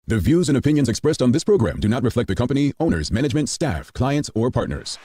The views and opinions expressed on this program do not reflect the company, owners, management, staff, clients, or partners.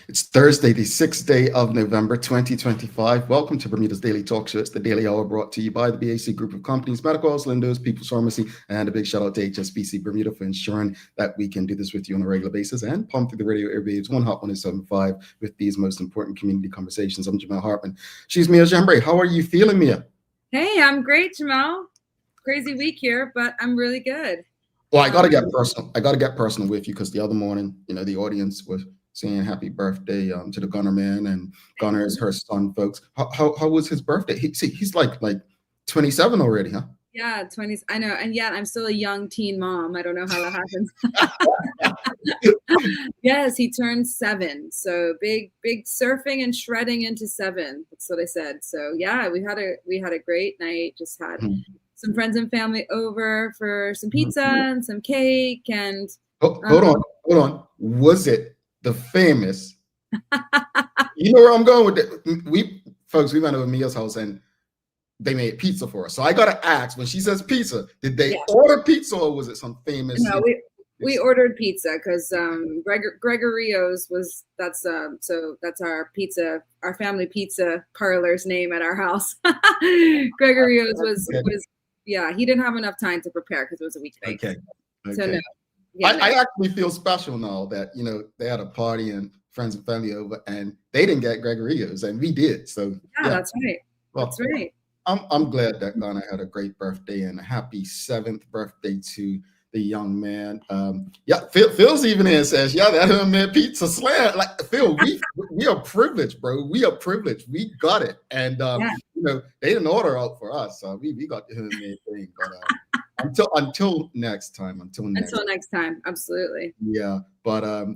It's Thursday, the 6th day of November, 2025. Welcome to Bermuda's Daily Talk Show. It's the Daily Hour brought to you by the BAC Group of Companies, Medicals, Lindos, People's Pharmacy, and a big shout out to HSBC Bermuda for ensuring that we can do this with you on a regular basis and pump through the radio airwaves, one hot 107.5 with these most important community conversations. I'm Jamal Hartman. She's Mia Chambray. How are you feeling, Mia? Hey, I'm great, Jamal. Crazy week here, but I'm really good. Well, I got to get personal. I got to get personal with you because the other morning, the audience was saying happy birthday to the Gunner man, and Gunner is her son, folks. How was his birthday? He's like 27 already, huh? Yeah, 20s. I know, and yet I'm still a young teen mom. I don't know how that happens. Yes, he turned 7. So big surfing and shredding into 7. That's what I said. So yeah, we had a great night. Just had some friends and family over for some pizza and some cake and. Hold on. Was it the famous? You know where I'm going with it. We went over to Mia's house and they made pizza for us. So I gotta ask, when she says pizza, did they order pizza or was it some famous? No, we ordered pizza because Gregorio's that's our pizza, our family pizza parlor's name at our house. Gregorio's was he didn't have enough time to prepare because it was a weekday. Okay. So no. Yeah, I actually feel special now that they had a party and friends and family over and they didn't get Gregorio's and we did. So that's right. Well, that's right. I'm glad that Ghana had a great birthday and a happy 7th birthday to the young man. Phil's even in and says, that homemade pizza slam. Like Phil, we are privileged, bro. We are privileged. We got it. And they didn't order out for us. So we got the homemade thing. But until next time. Until next time. Absolutely. Yeah. But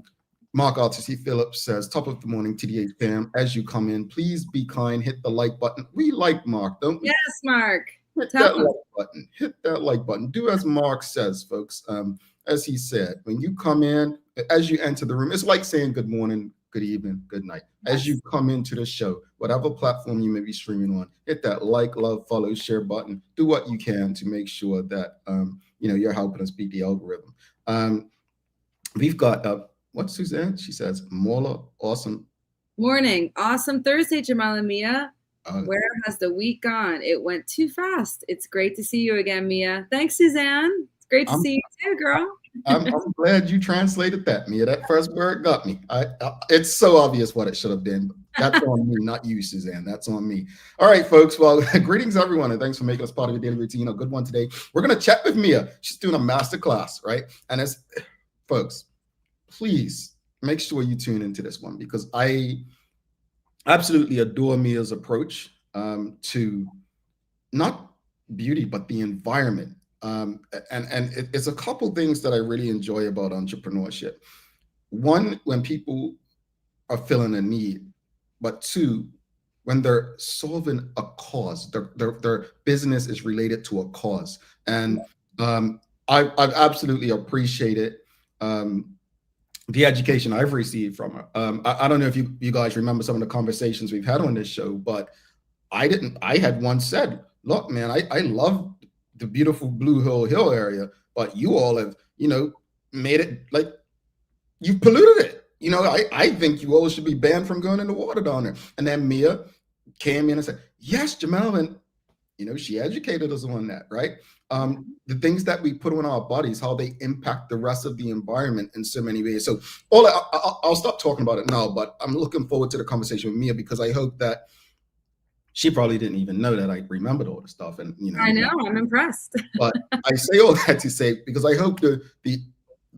Mark R.T.C. Phillips says, top of the morning, TDH fam. As you come in, please be kind. Hit the like button. We like Mark, don't we? Yes, Mark. Hit that like button. Hit that like button. Do as Mark says, folks. As he said, when you come in, as you enter the room, it's like saying good morning, good evening, good night. As you come into the show, whatever platform you may be streaming on, hit that like, love, follow, share button. Do what you can to make sure that you're helping us beat the algorithm. We've got what's Suzanne? She says, Mola, awesome morning, awesome Thursday, Jamal and Mia. Where has the week gone? It went too fast. It's great to see you again, Mia. Thanks, Suzanne. It's great to see you too, girl. I'm glad you translated that, Mia. That first word got me. It's so obvious what it should have been. That's on me, not you, Suzanne. That's on me. All right, folks. Well, greetings, everyone, and thanks for making us part of your daily routine. A good one today. We're going to chat with Mia. She's doing a masterclass, right? And folks, please make sure you tune into this one because I absolutely adore Mia's approach to not beauty, but the environment. And it's a couple things that I really enjoy about entrepreneurship. One, when people are feeling a need, but 2, when they're solving a cause, their business is related to a cause. And I've absolutely appreciated the education I've received from her. I don't know if you guys remember some of the conversations we've had on this show, but I had once said, look, man, I love the beautiful Blue Hill area, but you all have, made it like you've polluted it. I think you all should be banned from going in the water down there. And then Mia came in and said, yes, Jamal, and You know, she educated us on that, right? The things that we put on our bodies, how they impact the rest of the environment in so many ways. So I'll stop talking about it now, but I'm looking forward to the conversation with Mia, because I hope that she probably didn't even know that I remembered all the stuff. And, you know, I know, I'm impressed. But I say all that to say, because I hope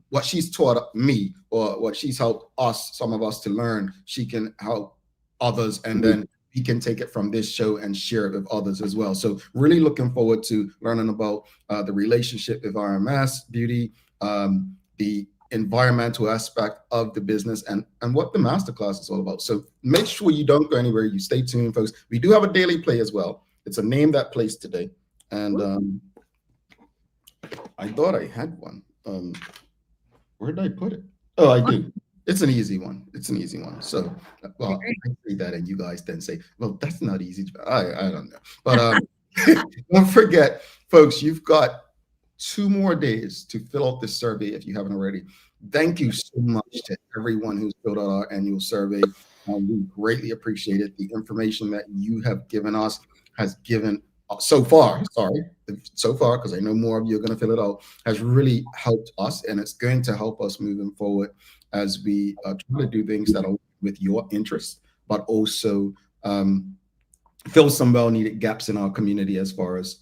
what she's taught me, or what she's helped us, some of us, to learn, she can help others, and then we can take it from this show and share it with others as well. So really looking forward to learning about the relationship with RMS Beauty, the environmental aspect of the business, and what the masterclass is all about. So make sure you don't go anywhere. You stay tuned, folks. We do have a daily play as well. It's a Name That Place today. And I thought I had one. Where did I put it? Oh, I do. It's an easy one. It's an easy one. So, well, I say that, and you guys then say, well, that's not easy. I don't know. But don't forget, folks, you've got 2 more days to fill out this survey if you haven't already. Thank you so much to everyone who's filled out our annual survey. We greatly appreciate it. The information that you have given us has given so far, because I know more of you are going to fill it out, has really helped us, and it's going to help us moving forward as we try to do things that are with your interests, but also fill some well-needed gaps in our community as far as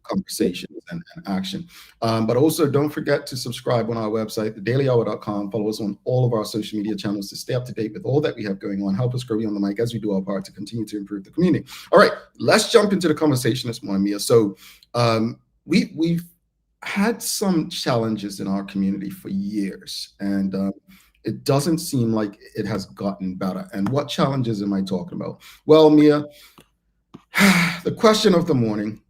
conversations and action. But also don't forget to subscribe on our website, thedailyhour.com. Follow us on all of our social media channels to stay up to date with all that we have going on. Help us grow Beyond the Mic as we do our part to continue to improve the community. All right, let's jump into the conversation this morning, Mia. So we've had some challenges in our community for years, and it doesn't seem like it has gotten better. And what challenges am I talking about? Well, Mia, the question of the morning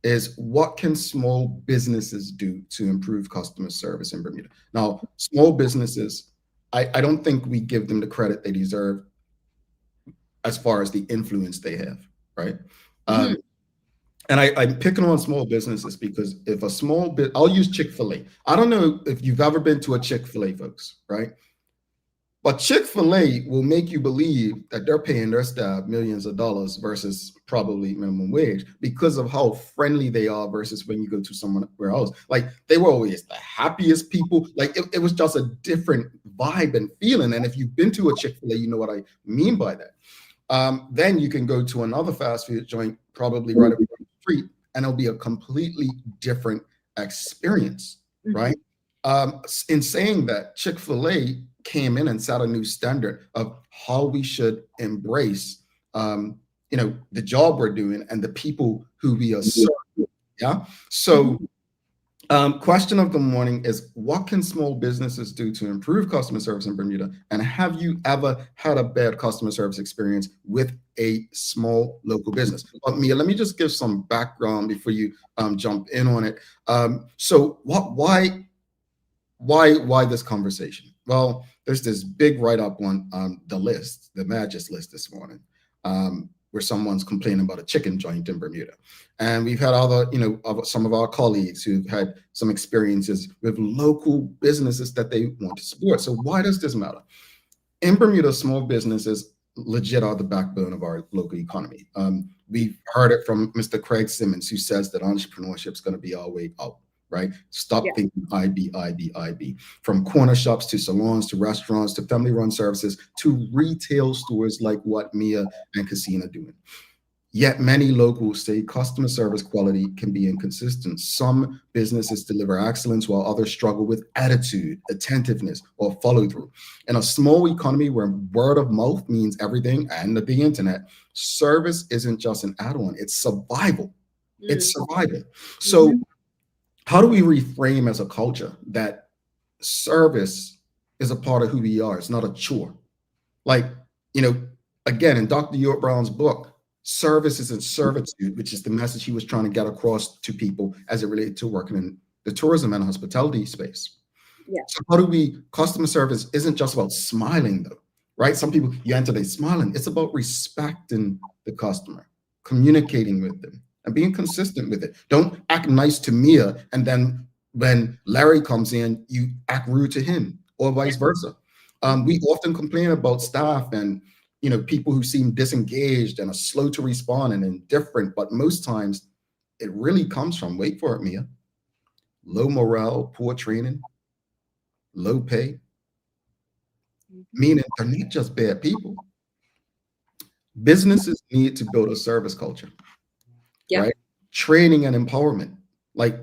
is, what can small businesses do to improve customer service in Bermuda? Now, small businesses, I don't think we give them the credit they deserve as far as the influence they have, right? And I'm picking on small businesses because if a small bit, I'll use Chick-fil-A. I don't know if you've ever been to a Chick-fil-A, folks, right? But Chick-fil-A will make you believe that they're paying their staff millions of dollars versus probably minimum wage, because of how friendly they are versus when you go to somewhere else. Like, they were always the happiest people. Like, it was just a different vibe and feeling. And if you've been to a Chick-fil-A, you know what I mean by that. Then you can go to another fast food joint, probably right across the street, and it'll be a completely different experience, right? In saying that, Chick-fil-A came in and set a new standard of how we should embrace, the job we're doing and the people who we are serving. Yeah. So, question of the morning is, what can small businesses do to improve customer service in Bermuda? And have you ever had a bad customer service experience with a small local business? But Mia, let me just give some background before you jump in on it. So why this conversation? Well, there's this big write-up on the list, the Magis list this morning, where someone's complaining about a chicken joint in Bermuda. And we've had other, some of our colleagues who've had some experiences with local businesses that they want to support. So why does this matter? In Bermuda, small businesses legit are the backbone of our local economy. We've heard it from Mr. Craig Simmons, who says that entrepreneurship is going to be our way out. Right? Stop thinking IB. From corner shops to salons to restaurants to family-run services to retail stores like what Mia and Cassine are doing. Yet many locals say customer service quality can be inconsistent. Some businesses deliver excellence while others struggle with attitude, attentiveness, or follow-through. In a small economy where word of mouth means everything and the internet, service isn't just an add-on, it's survival. It's survival. So how do we reframe as a culture that service is a part of who we are? It's not a chore. Like, again, in Dr. Ewart Brown's book, service isn't servitude, which is the message he was trying to get across to people as it related to working in the tourism and hospitality space. Yeah. So customer service isn't just about smiling though, right? Some people, you enter, they smiling. It's about respecting the customer, communicating with them, and being consistent with it. Don't act nice to Mia, and then when Larry comes in, you act rude to him, or vice versa. We often complain about staff and people who seem disengaged and are slow to respond and indifferent, but most times it really comes from, wait for it, Mia, low morale, poor training, low pay, meaning they're not just bad people. Businesses need to build a service culture, right? Training and empowerment, like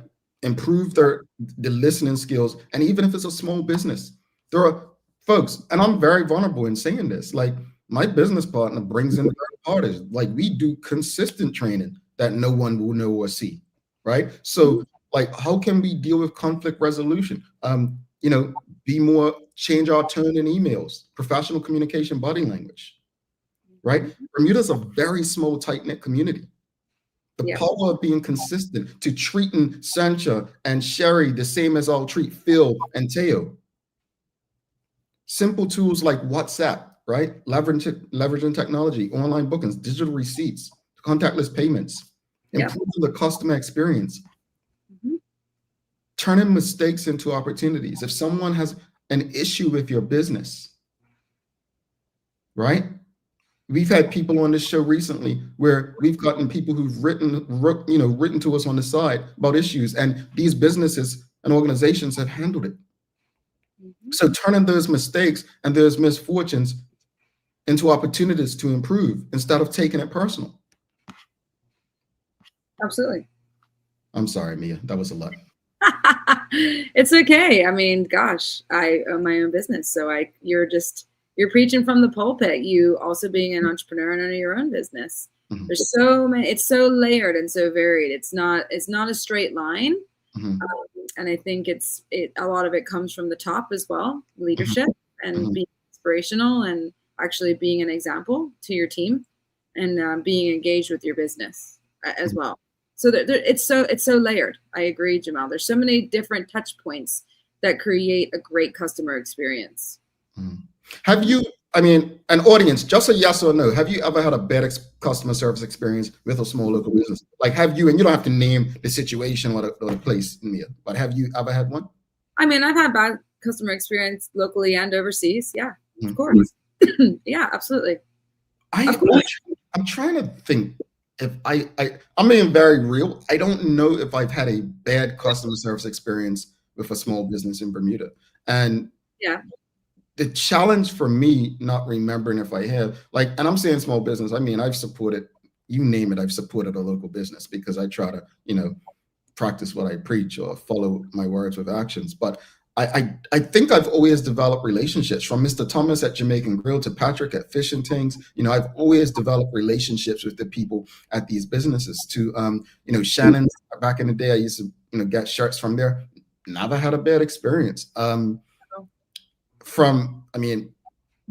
improve the listening skills. And even if it's a small business, there are folks, and I'm very vulnerable in saying this, like my business partner brings in third parties. Like we do consistent training that no one will know or see, right? So like, how can we deal with conflict resolution? You know, change our tone in emails, professional communication, body language, right? Bermuda's a very small, tight-knit community. The power of being consistent, to treating Sancha and Sherry the same as I'll treat Phil and Teo. Simple tools like WhatsApp, right? Leveraging technology, online bookings, digital receipts, contactless payments, improving the customer experience, turning mistakes into opportunities. If someone has an issue with your business, right? We've had people on this show recently where we've gotten people who've written to us on the side about issues, and these businesses and organizations have handled it. So turning those mistakes and those misfortunes into opportunities to improve instead of taking it personal. Absolutely. I'm sorry, Mia, that was a lot. It's okay. I mean, gosh, I own my own business, so you're preaching from the pulpit. You also being an entrepreneur and owning your own business. There's so many. It's so layered and so varied. It's not a straight line, and I think a lot of it comes from the top as well, leadership and being inspirational and actually being an example to your team and being engaged with your business as well. So it's so layered. I agree, Jamal. There's so many different touch points that create a great customer experience. Have you, I mean, an audience, just a yes or no, have you ever had a bad customer service experience with a small local business? Like, have you, and you don't have to name the situation or the place, Mia, but have you ever had one? I mean, I've had bad customer experience locally and overseas. Yeah, of course. Yeah, absolutely. I'm trying to think if I'm being very real. I don't know if I've had a bad customer service experience with a small business in Bermuda. And the challenge for me, not remembering if I have, like, and I'm saying small business, I mean, I've supported, you name it, I've supported a local business because I try to, practice what I preach or follow my words with actions. But I think I've always developed relationships, from Mr. Thomas at Jamaican Grill to Patrick at Fish and Things. I've always developed relationships with the people at these businesses. To Shannon, back in the day, I used to get shirts from there. Never had a bad experience. From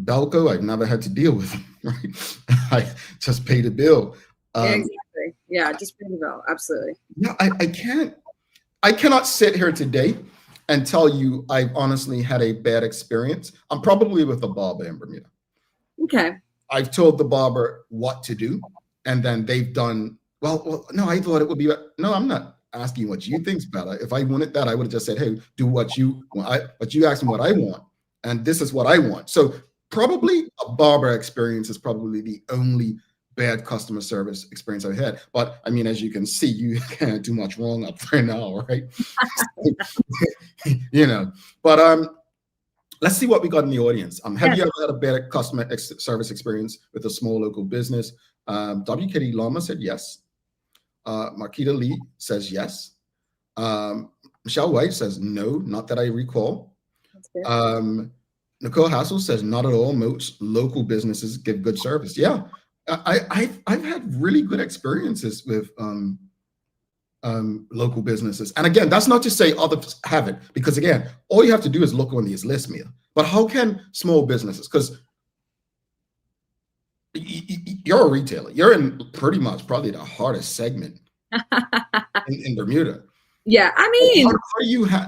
Belco, I've never had to deal with them, right? I just paid a bill. Exactly. Yeah, just pay the bill. Absolutely. Yeah, I cannot sit here today and tell you I've honestly had a bad experience. I'm probably with the barber in Bermuda. Okay. I've told the barber what to do, and then they've done well. No, I thought it would be. No, I'm not asking what you think's better. If I wanted that, I would have just said, "Hey, do what you want." But you asked me what I want, and this is what I want. So probably a barber experience is probably the only bad customer service experience I've had. But I mean, as you can see, you can't do much wrong up there now, right? But let's see what we got in the audience. Have you ever had a bad customer service experience with a small local business? WKD Lama said yes. Marquita Lee says yes. Michelle White says no, not that I recall. Nicole Hassel says not at all. Most local businesses give good service. Yeah. I've had really good experiences with local businesses. And again, that's not to say others haven't, because again, all you have to do is look on these lists, Mia. But how can small businesses, because you're a retailer, you're in pretty much probably the hardest segment in Bermuda. Yeah, I mean,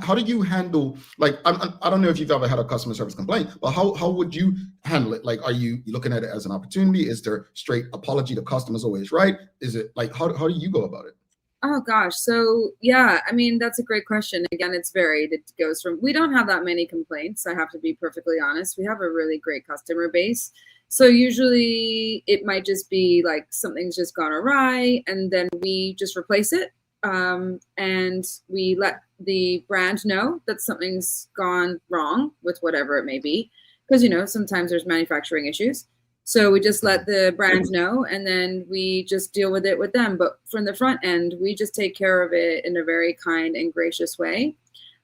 how do you handle, like, I don't know if you've ever had a customer service complaint, but how would you handle it? Like, are you looking at it as an opportunity? Is there straight apology? The customer's always right? Is it like, how do you go about it? Oh gosh, so yeah, I mean, that's a great question. Again, it's varied. It goes from, we don't have that many complaints, I have to be perfectly honest. We have a really great customer base. So usually it might just be like something's just gone awry, and then we just replace it. and we let the brand know that something's gone wrong with whatever it may be, because sometimes there's manufacturing issues. So we just let the brand know, and then we just deal with it with them. But from the front end, we just take care of it in a very kind and gracious way.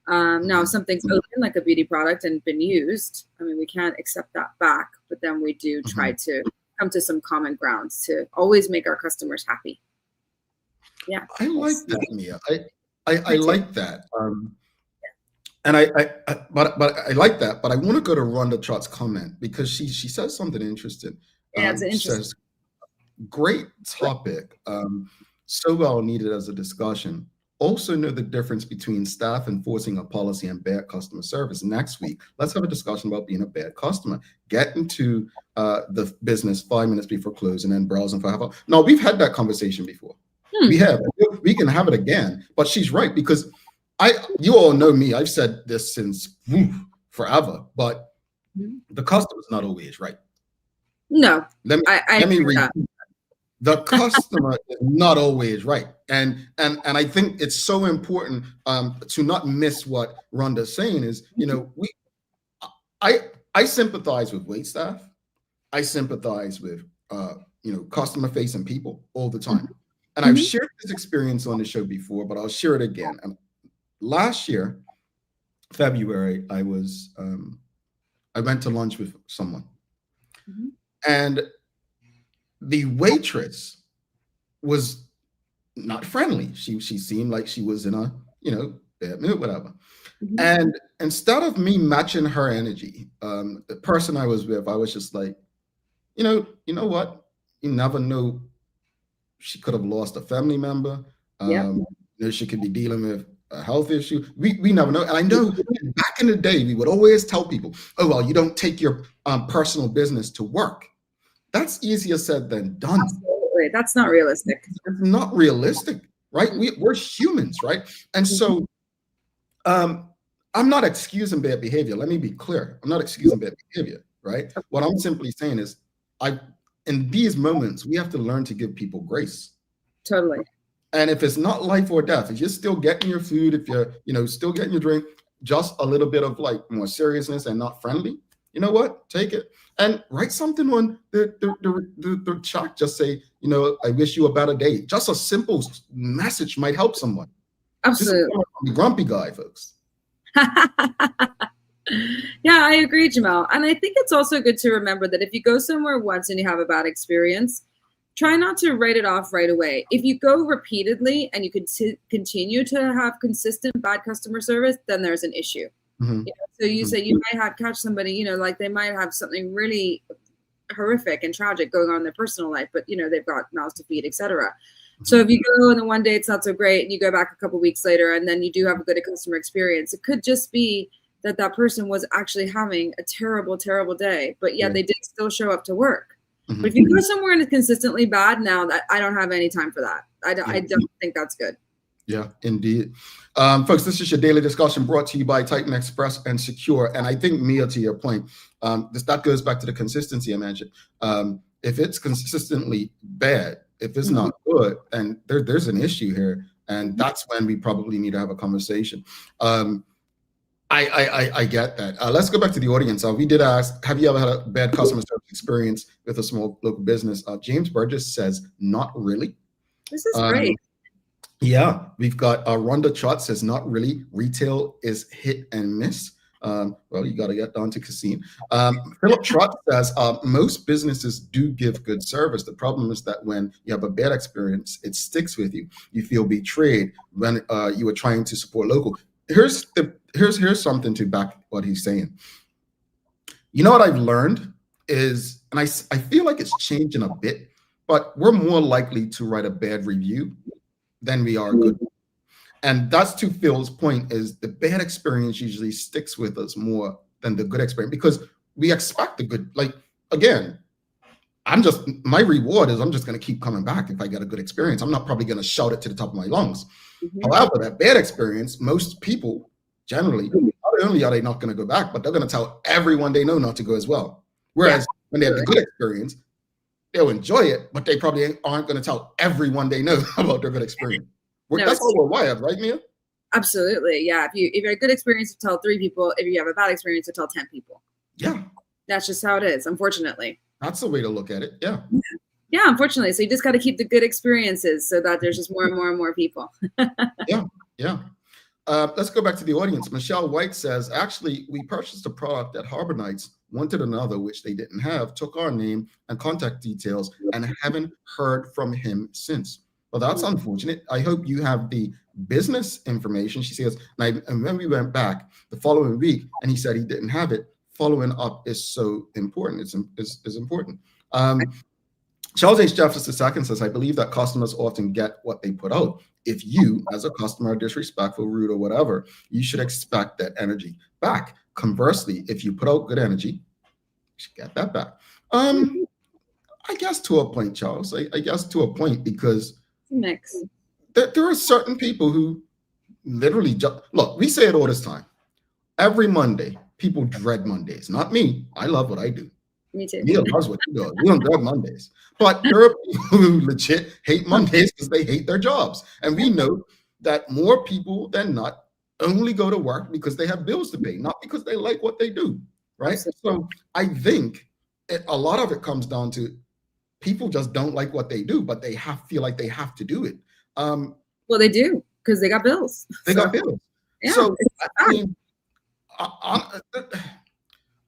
Now, if something's open, like a beauty product, and been used, I mean, we can't accept that back. But then we do try to come to some common grounds to always make our customers happy. Yeah, I like that, Mia. I like that. And but I like that. But I want to go to Rhonda Trott's comment, because she says something interesting. Yeah, it's interesting. Says, great topic. So well needed as a discussion. Also know the difference between staff enforcing a policy and bad customer service. Next week, let's have a discussion about being a bad customer. Get into the business 5 minutes before close and then browsing for half hour. No, we've had that conversation before. We have. We can have it again. But she's right, because you all know me. I've said this since forever. But the customer's not always right. No, let me read. The customer is not always right, and I think it's so important to not miss what Rhonda's saying is, I sympathize with wait staff, I sympathize with customer facing people all the time, and I've shared this experience on the show before, but I'll share it again. Last year, February, I went to lunch with someone, and the waitress was not friendly. She seemed like she was in a bad mood, whatever. And instead of me matching her energy, the person I was with, I was just like, you know what? You never know. She could have lost a family member. She could be dealing with a health issue. We never know. And I know back in the day, we would always tell people, oh, well, you don't take your personal business to work. That's easier said than done. Absolutely. That's not realistic. It's not realistic, right? We're humans, right? And so I'm not excusing bad behavior. Let me be clear. I'm not excusing bad behavior, right? What I'm simply saying is in these moments, we have to learn to give people grace. Totally. And if it's not life or death, if you're still getting your food, if you're still getting your drink, just a little bit of like more seriousness and not friendly, you know what? Take it. And write something on the chat. Just say, I wish you a better day. Just a simple message might help someone. Absolutely. Be grumpy guy, folks. Yeah, I agree, Jamal. And I think it's also good to remember that if you go somewhere once and you have a bad experience, try not to write it off right away. If you go repeatedly and you continue to have consistent bad customer service, then there's an issue. So you say you might catch somebody, like they might have something really horrific and tragic going on in their personal life, but they've got mouths to feed, etc. So if you go and then one day it's not so great and you go back a couple weeks later and then you do have a good customer experience, it could just be that person was actually having a terrible, terrible day, but they did still show up to work. But if you go somewhere and it's consistently bad, now that I don't have any time for that. I don't think that's good. Yeah, indeed. Folks, this is your daily discussion brought to you by Titan Express and Secure. And I think, Mia, to your point, that goes back to the consistency I mentioned. If it's consistently bad, if it's not good, and there's an issue here, and that's when we probably need to have a conversation. I get that. Let's go back to the audience. We did ask, have you ever had a bad customer service experience with a small local business? James Burgess says, not really. This is great. Yeah, we've got Rhonda Trott says, not really. Retail is hit and miss. Well, you got to get down to Cassine. Philip Trott says, most businesses do give good service. The problem is that when you have a bad experience, it sticks with you. You feel betrayed when you were trying to support local. Here's something to back what he's saying. You know what I've learned is, and I feel like it's changing a bit, but we're more likely to write a bad review than we are good. And that's to Phil's point, is the bad experience usually sticks with us more than the good experience, because we expect the good. Like, again, my reward is I'm just going to keep coming back if I get a good experience. I'm not probably going to shout it to the top of my lungs. However, that bad experience, most people generally, not only are they not going to go back, but they're going to tell everyone they know not to go as well. Whereas when they have the good experience, they'll enjoy it, but they probably aren't going to tell everyone they know about their good experience. That's all we're wired, right, Mia? Absolutely. Yeah. If you have a good experience to tell 3 people, if you have a bad experience to tell 10 people. Yeah. That's just how it is, unfortunately. That's the way to look at it. Yeah. Yeah, unfortunately. So you just got to keep the good experiences so that there's just more and more and more people. Yeah. Yeah. Let's go back to the audience. Michelle White says, actually, we purchased a product at Harbor Nights, wanted another, which they didn't have, took our name and contact details, and haven't heard from him since. Well, that's unfortunate. I hope you have the business information. She says, and when we went back the following week and he said he didn't have it, following up is so important. It's important. Charles H. Jefferson II says, I believe that customers often get what they put out. If you, as a customer, are disrespectful, rude, or whatever, you should expect that energy back. Conversely, if you put out good energy, you should get that back. I guess to a point, Charles. I guess to a point, because mix. There are certain people who literally look, we say it all this time. Every Monday, people dread Mondays. Not me. I love what I do. Me too. Neil loves what he does. We don't dread Mondays. But there are people who legit hate Mondays because they hate their jobs. And we know that more people than not only go to work because they have bills to pay, not because they like what they do, right? So I think a lot of it comes down to people just don't like what they do, but they feel like they have to do it. Well, they do, because they got bills. They got bills. Yeah, so I mean,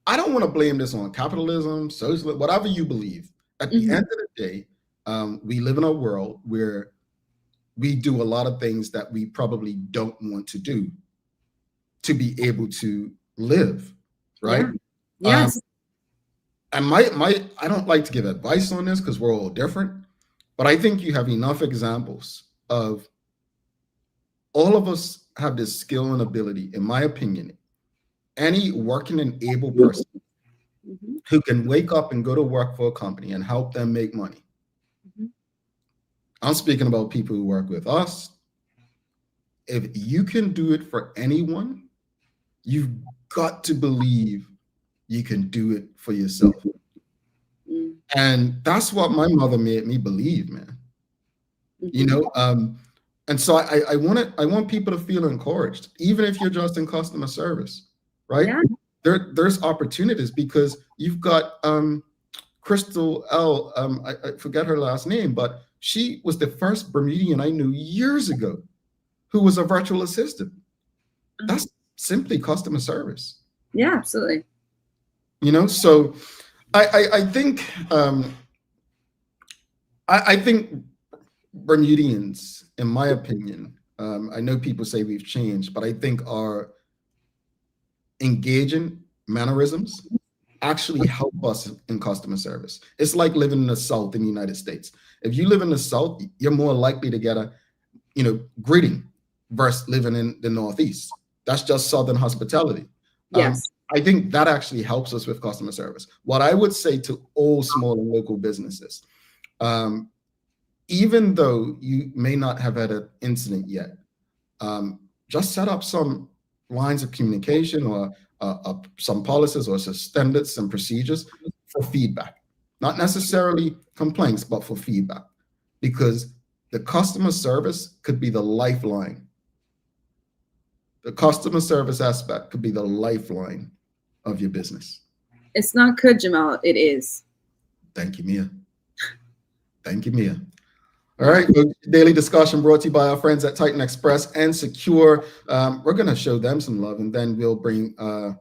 I don't want to blame this on capitalism, socialism, whatever you believe. At the end of the day, we live in a world where we do a lot of things that we probably don't want to do to be able to live, right? Yeah. Yes. And I don't like to give advice on this because we're all different, but I think you have enough examples of all of us have this skill and ability, in my opinion. Any working and able person who can wake up and go to work for a company and help them make money. I'm speaking about people who work with us. If you can do it for anyone, you've got to believe you can do it for yourself. And that's what my mother made me believe, man. You know, and so I want people to feel encouraged, even if you're just in customer service, right? Yeah. There's opportunities, because you've got Crystal L. I forget her last name, but she was the first Bermudian I knew years ago who was a virtual assistant. That's simply customer service. Yeah, absolutely. You know, so I think I think Bermudians, in my opinion, I know people say we've changed, but I think our engaging mannerisms actually help us in customer service. It's like living in the South in the United States. If you live in the South, you're more likely to get a, greeting versus living in the Northeast. That's just Southern hospitality. Yes. I think that actually helps us with customer service. What I would say to all small and local businesses, even though you may not have had an incident yet, just set up some lines of communication or some policies or some standards and procedures for feedback. Not necessarily complaints, but for feedback, because the customer service could be the lifeline. The customer service aspect could be the lifeline of your business. It's not could, Jamal, it is. Thank you, Mia. Thank you, Mia. All right, daily discussion brought to you by our friends at Titan Express and Secure. We're going to show them some love, and then we'll bring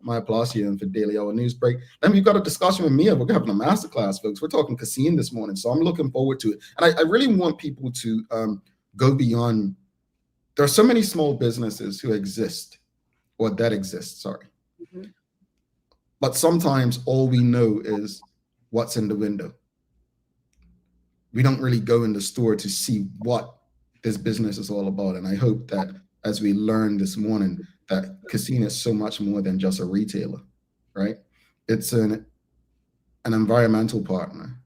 my applause here in for Daily Hour News Break. Then we've got a discussion with Mia. We're having a masterclass, folks. We're talking Cassine this morning, so I'm looking forward to it. And I really want people to go beyond. There are so many small businesses who exist, or that exist, sorry. But sometimes all we know is what's in the window. We don't really go in the store to see what this business is all about. And I hope that as we learned this morning, that Cassine is so much more than just a retailer, right? It's an environmental partner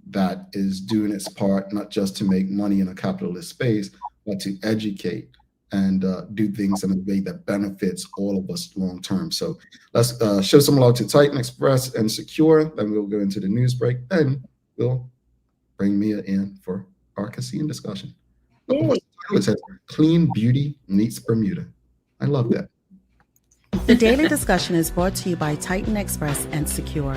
that is doing its part, not just to make money in a capitalist space, but to educate and do things in a way that benefits all of us long term. So let's show some love to Titan Express and Secure. Then we'll go into the news break. Then we'll bring Mia in for our Cassine discussion. It says Clean Beauty Meets Bermuda. I love that. The daily discussion is brought to you by Titan Express and Secure.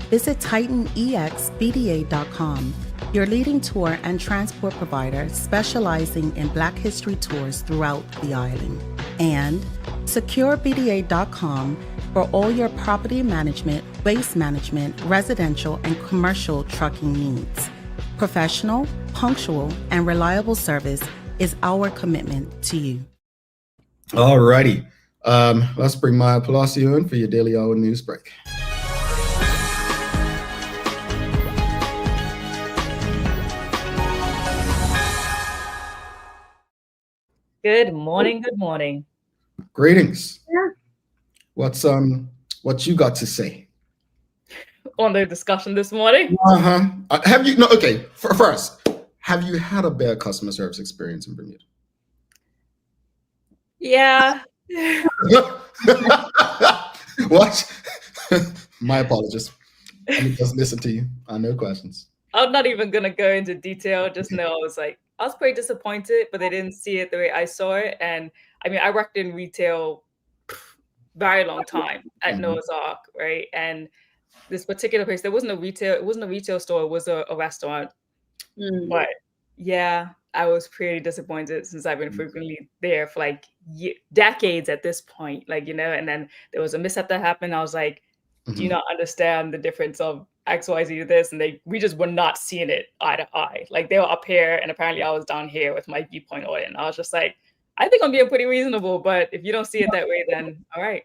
Visit TitanEXBDA.com, your leading tour and transport provider specializing in Black History tours throughout the island. And SecureBDA.com for all your property management, waste management, residential, and commercial trucking needs. Professional, punctual, and reliable service is our commitment to you. All righty. Let's bring Maya Palacio in for your Daily Hour news break. Good morning. Good morning. Greetings. Yeah. What you got to say on the discussion this morning? Have you? No. Okay. First, have you had a bad customer service experience in Bermuda? Yeah. What? My apologies. Let me just listen to you. No questions. I'm not even gonna go into detail. Just know I was pretty disappointed, but they didn't see it the way I saw it. And I mean, I worked in retail very long time at Noah's Ark, right? And this particular place, it wasn't a retail store, it was a restaurant. But yeah, I was pretty disappointed since I've been frequently there for like decades at this point, and then there was a mishap that happened. I was like, do you not understand the difference of XYZ to this? And we just were not seeing it eye to eye. Like, they were up here and apparently I was down here with my viewpoint on it. And I was just like, I think I'm being pretty reasonable, but if you don't see it that way, then all right.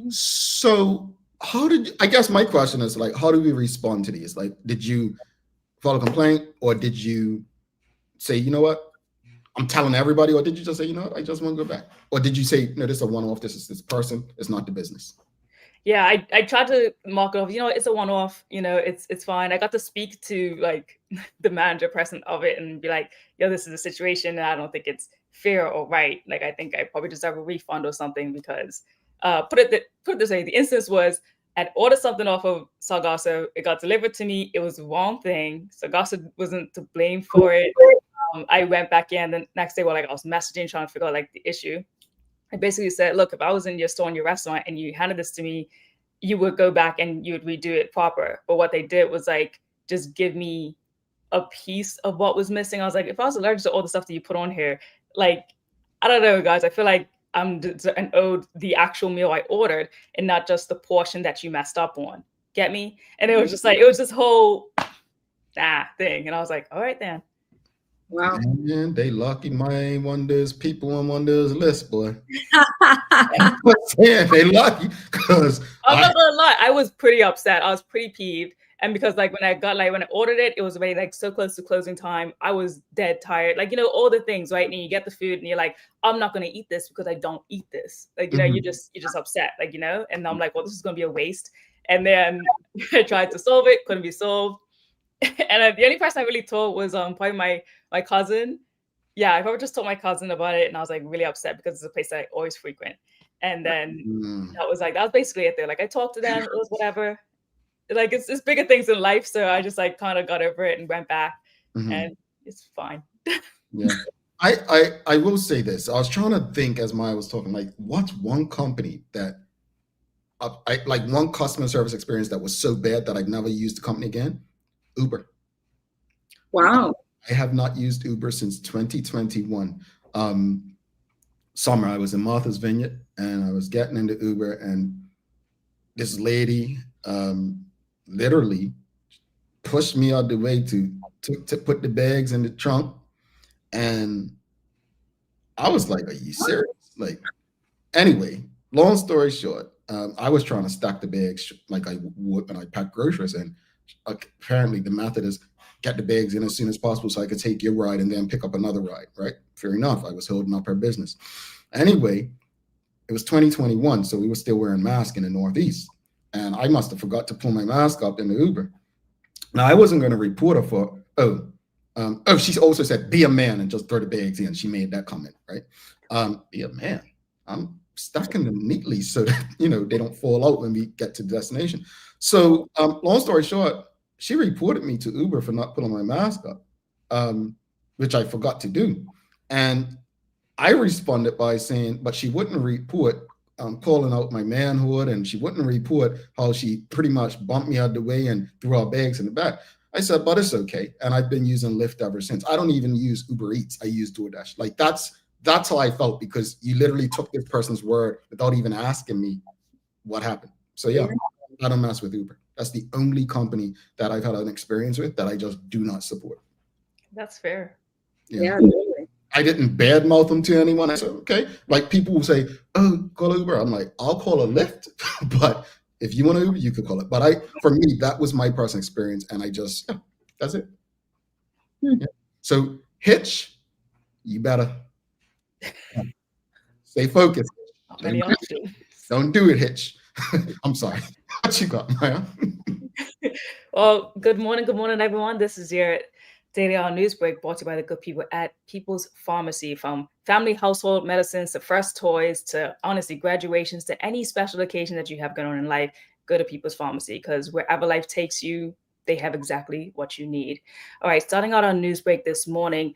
So I guess my question is, like, how do we respond to these? Like, did you file a complaint, or did you say, you know what, I'm telling everybody, or did you just say, you know what, I just want to go back? Or did you say, no, this is a one-off, this is this person, it's not the business? Yeah, I tried to mark it off, it's a one-off, it's fine. I got to speak to like the manager present of it and be like, yo, this is a situation and I don't think it's fair or right. Like, I think I probably deserve a refund or something, because put it this way, the instance was I'd ordered something off of Sargasso, it got delivered to me, it was the wrong thing. Sargasso wasn't to blame for it. I went back in the next day, I was messaging, trying to figure out like the issue. I basically said, look, if I was in your store, in your restaurant, and you handed this to me, you would go back and you would redo it proper. But what they did was like, just give me a piece of what was missing. I was like, if I was allergic to all the stuff that you put on here, like, I don't know, guys, I feel like I'm owed the actual meal I ordered and not just the portion that you messed up on. Get me? And it was just like, it was this whole thing. And I was like, all right then. Wow. Man, they lucky my wonders, people on wonders list, boy. They lucky, because I'm not gonna lie, I was pretty upset. I was pretty peeved. And because when I ordered it, it was already like so close to closing time. I was dead tired. All the things, right? And you get the food and you're like, I'm not gonna eat this because I don't eat this. You're just upset, and I'm like, well, this is gonna be a waste. And then I tried to solve it, couldn't be solved. And the only person I really told was probably my cousin. Yeah, I probably just told my cousin about it, and I was like really upset because it's a place that I always frequent. And then that was basically it there. Like, I talked to them, it was whatever. Like, it's bigger things in life, so I just kind of got over it and went back, and it's fine. Yeah, I will say this. I was trying to think as Maya was talking, like, what's one company that one customer service experience that was so bad that I'd never used the company again? Uber. Wow. I have not used Uber since 2021. Summer, I was in Martha's Vineyard and I was getting into Uber, and this lady literally pushed me out the way to put the bags in the trunk. And I was like, are you serious? Like, anyway, long story short, I was trying to stack the bags like I would when I pack groceries, and apparently the method is get the bags in as soon as possible so I could take your ride and then pick up another ride, right? Fair enough. I was holding up her business. Anyway, it was 2021, so we were still wearing masks in the Northeast. And I must have forgot to pull my mask up in the Uber. Now, I wasn't going to report her for, she also said, be a man and just throw the bags in. She made that comment, right? Be a man. I'm stacking them neatly so that, they don't fall out when we get to the destination. So long story short, she reported me to Uber for not pulling my mask up, which I forgot to do. And I responded by saying, but she wouldn't report calling out my manhood, and she wouldn't report how she pretty much bumped me out of the way and threw our bags in the back. I said, but it's okay. And I've been using Lyft ever since. I don't even use Uber Eats. I use DoorDash. Like that's how I felt, because you literally took this person's word without even asking me what happened. So yeah, I don't mess with Uber. That's the only company that I've had an experience with that I just do not support. That's fair. Yeah, totally. I didn't badmouth them to anyone. I said, okay. Like people will say, oh, call Uber. I'm like, I'll call a Lyft, but if you want to Uber, you could call it. But for me, that was my personal experience. And I just, that's it. Yeah. So Hitch, you better stay focused. Don't do it, Hitch. I'm sorry. What you got, Maya? Well, good morning, everyone. This is your Daily Hour News Break, brought to you by the good people at People's Pharmacy. From family household medicines to fresh toys to honestly graduations to any special occasion that you have going on in life, go to People's Pharmacy, because wherever life takes you, they have exactly what you need. All right, starting out our news break this morning,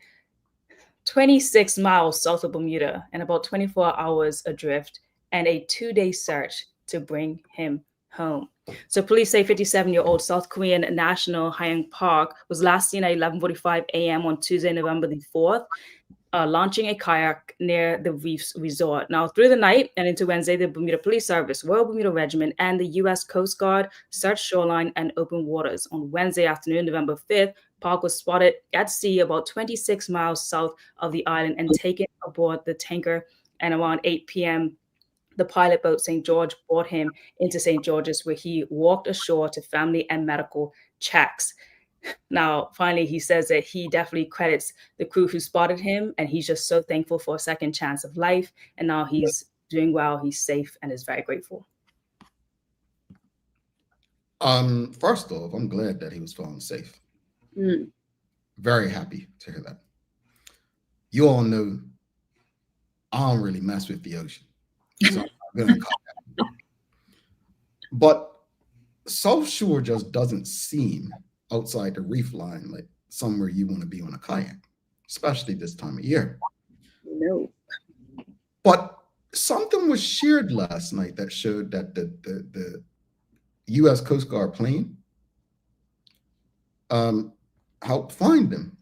26 miles south of Bermuda and about 24 hours adrift, and a 2-day search to bring him home. So police say 57-year-old South Korean national Hyung Park was last seen at 11:45 a.m. on Tuesday, November the 4th, launching a kayak near the Reefs Resort. Now, through the night and into Wednesday, the Bermuda Police Service, Royal Bermuda Regiment, and the U.S. Coast Guard searched shoreline and open waters. On Wednesday afternoon, November 5th, Park was spotted at sea about 26 miles south of the island and taken aboard the tanker. And around 8 p.m., the pilot boat St. George brought him into St. George's, where he walked ashore to family and medical checks. Now, finally, he says that he definitely credits the crew who spotted him, and he's just so thankful for a second chance of life. And now he's doing well, he's safe, and is very grateful. First off, I'm glad that he was found safe. Very happy to hear that. You all know I don't really mess with the ocean. So I'm gonna call that. But South Shore just doesn't seem outside the reef line like somewhere you want to be on a kayak, especially this time of year. No. But something was shared last night that showed that the U.S. Coast Guard plane helped find them.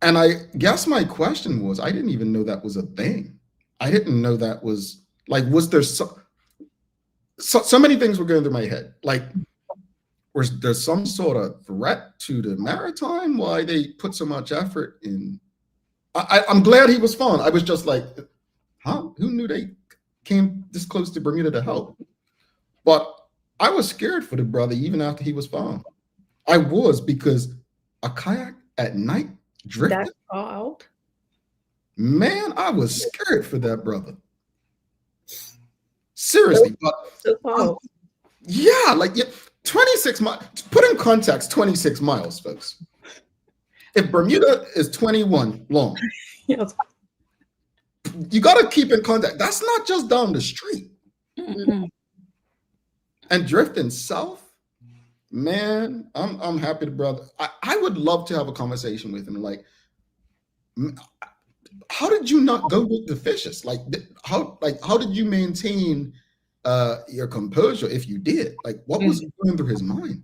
And I guess my question was, I didn't even know that was a thing. I didn't know that was like, was there so many things were going through my head? Like, was there some sort of threat to the maritime? Why they put so much effort in? I'm glad he was found. I was just like, huh? Who knew they came this close to Bermuda to help? But I was scared for the brother even after he was found. I was, because a kayak at night drifting. That's all out. Man, I was scared for that brother. Seriously, but yeah, like 26 miles. Put in context, 26 miles, folks. If Bermuda is 21 long, Yes. you got to keep in context. That's not just down the street. And drifting south, man, I'm happy the brother. I would love to have a conversation with him. Like, how did you not go with the fishes? Like how did you maintain your composure if you did? Like, what was going through his mind?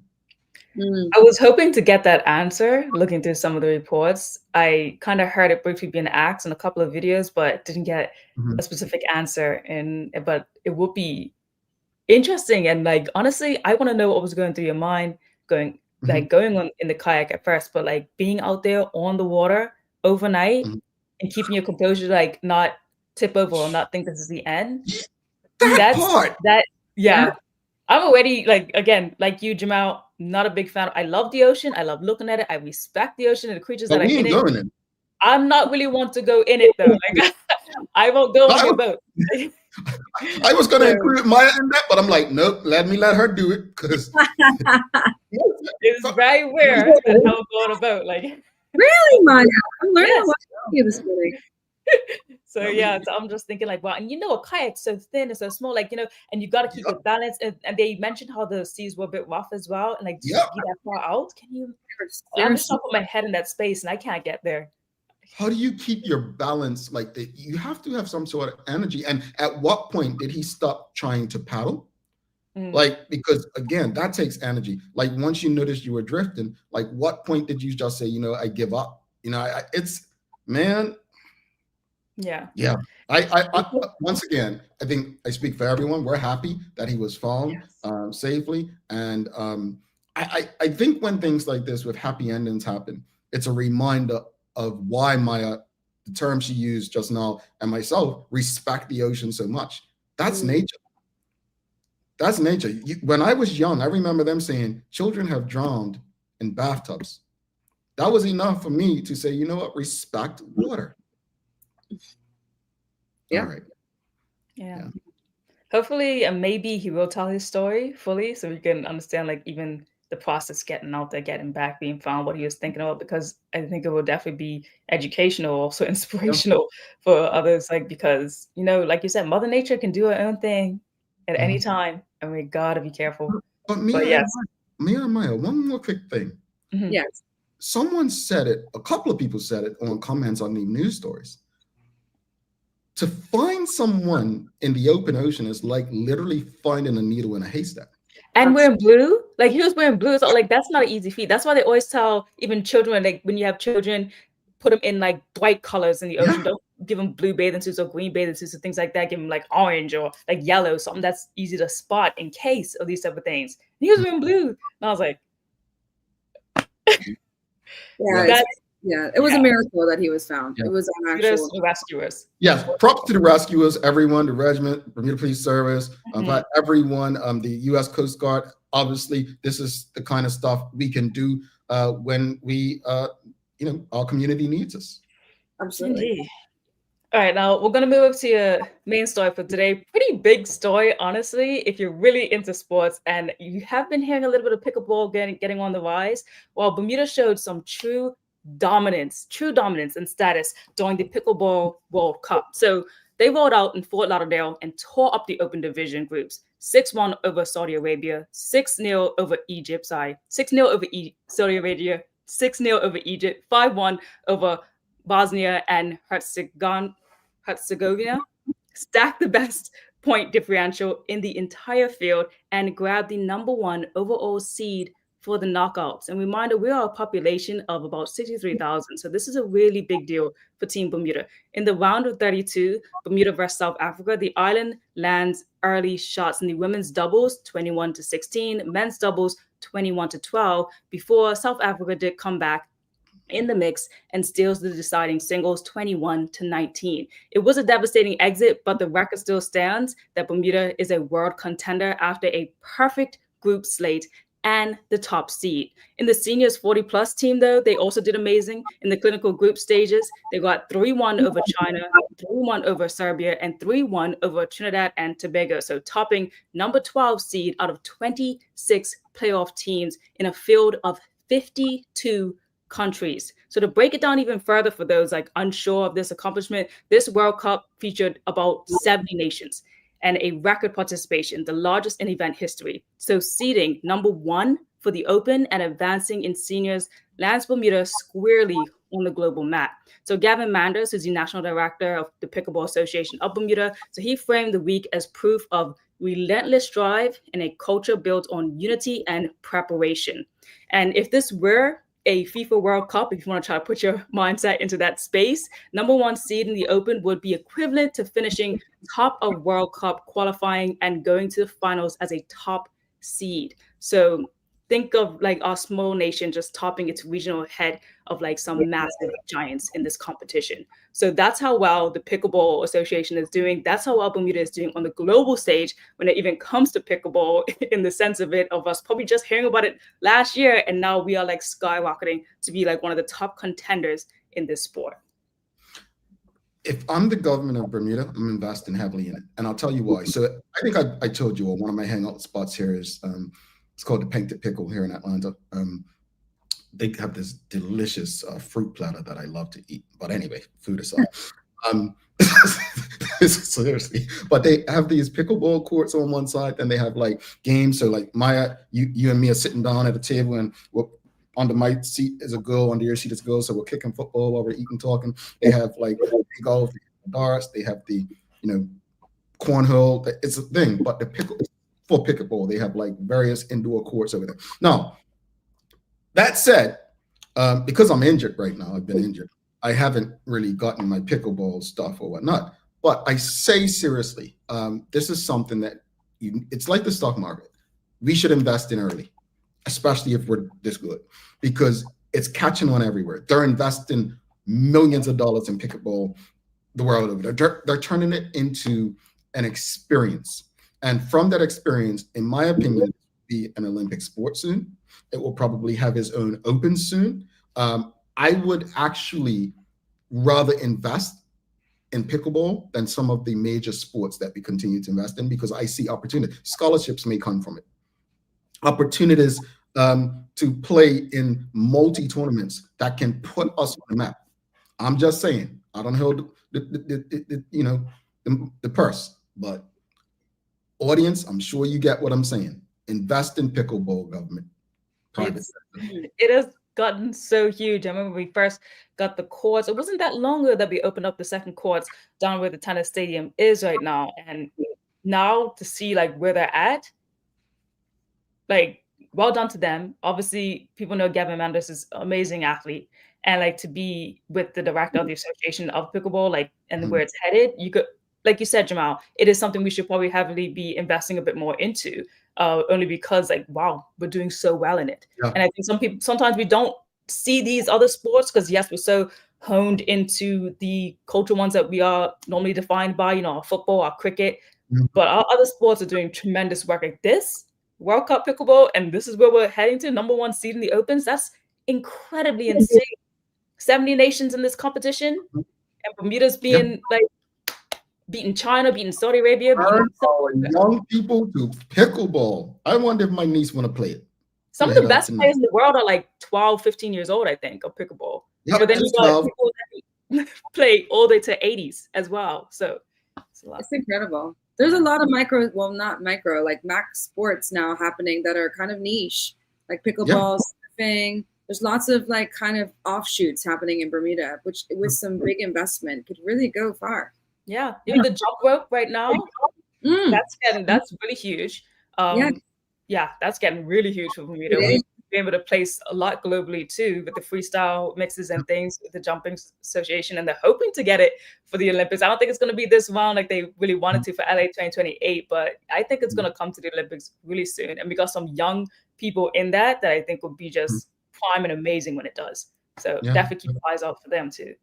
I was hoping to get that answer looking through some of the reports. I kind of heard it briefly being asked in a couple of videos, but didn't get a specific answer. But it would be interesting. And like, honestly, I want to know what was going through your mind going on in the kayak at first, but like being out there on the water overnight and keeping your composure, like not tip over or not think this is the end. Yeah. I'm already, like, again, like you, Jamal, not a big fan. I love the ocean. I love looking at it. I respect the ocean and the creatures that are in it. I'm not really want to go in it though. Like, I won't go on your boat. I was going to include Maya in that, but I'm like, nope, let her do it, because it's very weird that I will go on a boat. Like, really, Maya? I'm learning a lot about you this morning. So yeah, so I'm just thinking like, wow, and a kayak's so thin and so small, like, and you got to keep it balanced. And they mentioned how the seas were a bit rough as well, and like, to be that far out, can you? I'm just trying to put my head in that space, and I can't get there. how do you keep your balance like that? You have to have some sort of energy. And at what point did he stop trying to paddle? Like, because again, that takes energy. Like once you noticed you were drifting, like what point did you just say, you know, I give up? You know, it's, man. Yeah. I once again, I think I speak for everyone. We're happy that he was found safely. And I think when things like this with happy endings happen, it's a reminder of why Maya, the term she used just now, and myself respect the ocean so much. That's nature. That's nature. When I was young, I remember them saying children have drowned in bathtubs. That was enough for me to say, you know what, respect water. Yeah. All right. Yeah. Hopefully, and maybe he will tell his story fully so we can understand like even the process getting out there, getting back, being found, what he was thinking about, because I think it will definitely be educational, also inspirational for others. Like, because, you know, like you said, Mother Nature can do her own thing at any time, and we gotta be careful. But yes. Mia, one more quick thing. Yes. Someone said it, a couple of people said it on comments on the news stories. To find someone in the open ocean is like literally finding a needle in a haystack. And wearing blue, like he was wearing blue. So like that's not an easy feat. That's why they always tell even children, like when you have children, put them in like bright colors in the ocean. Don't give them blue bathing suits or green bathing suits or things like that. Give them like orange or like yellow, something that's easy to spot in case of these type of things. And he was wearing blue, and I was like, it was a miracle that he was found. It was an actual rescuers. Yes, props to the rescuers, everyone, the regiment, Bermuda Police Service, everyone, the U.S. Coast Guard. Obviously, this is the kind of stuff we can do when we, you know, our community needs us. Absolutely. Indeed. All right, now we're going to move up to your main story for today. Pretty big story, honestly, if you're really into sports and you have been hearing a little bit of pickleball getting on the rise. Well, Bermuda showed some true dominance and status during the Pickleball World Cup. So they rolled out in Fort Lauderdale and tore up the open division groups. 6-1 over Saudi Arabia, 6-0 over Egypt, 6-0 over Saudi Arabia, 6-0 over Egypt, 5-1 over Bosnia and Herzegovina, stacked the best point differential in the entire field and grabbed the #1 overall seed for the knockouts. And reminder, we are a population of about 63,000. So this is a really big deal for Team Bermuda. In the round of 32, Bermuda versus South Africa, the island lands early shots in the women's doubles, 21-16, men's doubles, 21-12, before South Africa did come back in the mix and steals the deciding singles, 21-19. It was a devastating exit, but the record still stands that Bermuda is a world contender after a perfect group slate and the top seed. In the seniors 40+ team, though, they also did amazing. In the clinical group stages, they got 3-1 over China, 3-1 over Serbia, and 3-1 over Trinidad and Tobago. So topping #12 seed out of 26 playoff teams in a field of 52 countries. So to break it down even further for those like unsure of this accomplishment, this World Cup featured about 70 nations and a record participation, the largest in event history. So seeding #1 for the Open and advancing in seniors lands Bermuda squarely on the global map. So Gavin Manders, who's the national director of the Pickleball Association of Bermuda, so he framed the week as proof of relentless drive and a culture built on unity and preparation. And if this were a FIFA World Cup, if you want to try to put your mindset into that space, #1 seed in the Open would be equivalent to finishing top of World Cup qualifying and going to the finals as a top seed. So think of like our small nation just topping its regional head of like some massive giants in this competition. So that's how well the Pickleball Association is doing. That's how well Bermuda is doing on the global stage when it even comes to pickleball, in the sense of it, of us probably just hearing about it last year. And now we are like skyrocketing to be like one of the top contenders in this sport. If I'm the government of Bermuda, I'm investing heavily in it. And I'll tell you why. So I think I told you all, one of my hangout spots here is, it's called the Painted Pickle here in Atlanta. They have this delicious fruit platter that I love to eat. But anyway, food aside. Seriously. But they have these pickleball courts on one side, and they have like games. So like Maya, you and me are sitting down at a table, and under my seat is a girl, under your seat is a girl. So we're kicking football while we're eating, talking. They have like golf, darts. They have the, cornhole. It's a thing, but for pickleball, they have like various indoor courts over there. Now, that said, because I'm injured right now, I've been injured. I haven't really gotten my pickleball stuff or whatnot. But I say seriously, this is something that it's like the stock market. We should invest in early, especially if we're this good, because it's catching on everywhere. They're investing millions of dollars in pickleball the world over. They're turning it into an experience. And from that experience, in my opinion, it will be an Olympic sport soon. It will probably have its own open soon. I would actually rather invest in pickleball than some of the major sports that we continue to invest in, because I see opportunity. Scholarships may come from it. Opportunities to play in multi-tournaments that can put us on the map. I'm just saying, I don't hold the purse, but audience, I'm sure you get what I'm saying. Invest in pickleball, government. It has gotten so huge. I remember when we first got the courts. It wasn't that long ago that we opened up the second courts down where the tennis stadium is right now. And now to see like where they're at, like, well done to them. Obviously, people know Gavin Manders is an amazing athlete. And like to be with the director of the Association of Pickleball, like, and where it's headed, you could, like you said, Jamal, it is something we should probably heavily be investing a bit more into, only because like, wow, we're doing so well in it. Yeah. And I think sometimes we don't see these other sports because yes, we're so honed into the cultural ones that we are normally defined by, our football, our cricket, but our other sports are doing tremendous work like this. World Cup pickleball, and this is where we're heading to, #1 seed in the Opens. That's incredibly insane. 70 nations in this competition, and Bermuda's being like beating China, beating Saudi Arabia. Young people to pickleball. I wonder if my niece want to play it. Some of the best players in the world are like 12, 15 years old, I think, of pickleball. Yep, but then you got people that play all the way to 80s as well. So it's incredible. There's a lot of like max sports now happening that are kind of niche, like pickleball, surfing. There's lots of like kind of offshoots happening in Bermuda, which with some big investment could really go far. Yeah, even the jump rope right now, that's really huge. That's getting really huge for Bermuda. We've been able to place a lot globally too with the freestyle mixes and things with the Jumping Association, and they're hoping to get it for the Olympics. I don't think it's going to be this round like they really wanted to for LA 2028, but I think it's going to come to the Olympics really soon. And we got some young people in that I think will be just prime and amazing when it does. So definitely keep your eyes out for them too.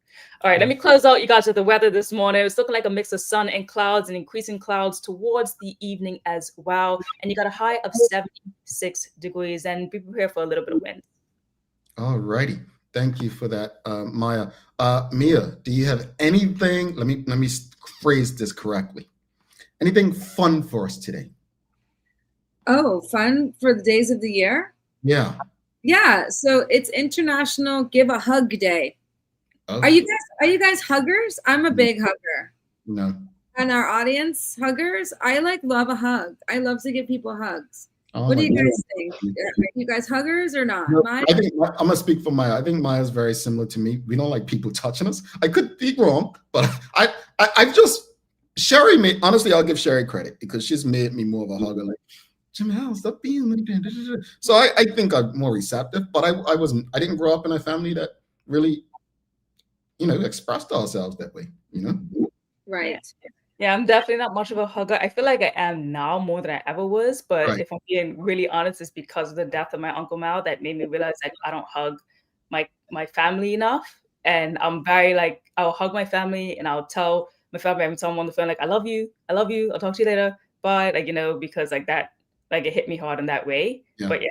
All right, let me close out, you guys, with the weather this morning. It's looking like a mix of sun and clouds and increasing clouds towards the evening as well. And you got a high of 76 degrees, and be prepared for a little bit of wind. All righty. Thank you for that, Maya. Mia, do you have anything? Let me phrase this correctly. Anything fun for us today? Oh, fun for the days of the year? Yeah. Yeah, so it's International Give a Hug Day. Okay. Are you guys huggers? I'm a big hugger. No. And our audience huggers, I love a hug. I love to give people hugs. What do you guys think? Are you guys huggers or not? No, I think I'm gonna speak for Maya. I think Maya's very similar to me. We don't like people touching us. I could be wrong, but I've just Sherry honestly, I'll give Sherry credit because she's made me more of a hugger. Like, Jamal, stop being like that. So I think I'm more receptive, but I didn't grow up in a family that really, expressed ourselves that way, Right. Yeah, I'm definitely not much of a hugger. I feel like I am now more than I ever was, but if I'm being really honest, it's because of the death of my Uncle Mal that made me realize like I don't hug my family enough. And I'm very like, I'll hug my family and I'll tell my family every time I'm on the phone, like, I love you, I'll talk to you later, bye. Like, because like that, like it hit me hard in that way. Yeah. But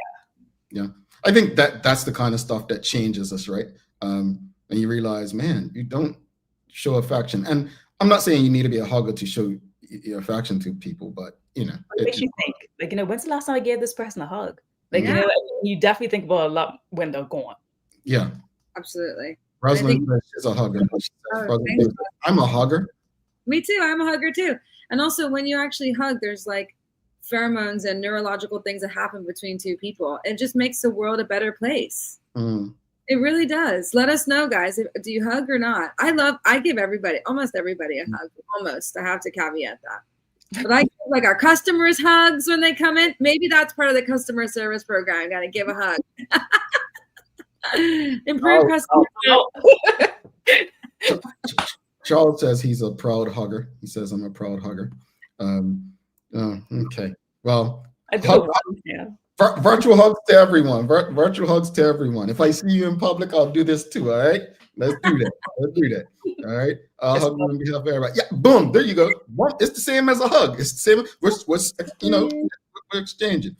yeah. I think that's the kind of stuff that changes us, right? And you realize, man, you don't show affection. And I'm not saying you need to be a hugger to show your affection to people, but it makes you think, like, when's the last time I gave this person a hug? Like, you definitely think about a lot when they're gone. Yeah. Absolutely. Rosalind is a hugger. I'm a hugger. Me too. I'm a hugger too. And also when you actually hug, there's like pheromones and neurological things that happen between two people. It just makes the world a better place. Mm. It really does. Let us know, guys. Do you hug or not? I give almost everybody a hug. Almost. I have to caveat that. But I give like our customers hugs when they come in. Maybe that's part of the customer service program. Got to give a hug. Improve customer. Charles says he's a proud hugger. He says I'm a proud hugger. Okay. Well, virtual hugs to everyone. Virtual hugs to everyone. If I see you in public, I'll do this too. All right. Let's do that. Let's do that. All right. I'll hug you on behalf of everybody. Yeah. Boom. There you go. It's the same as a hug. It's the same. We're exchanging.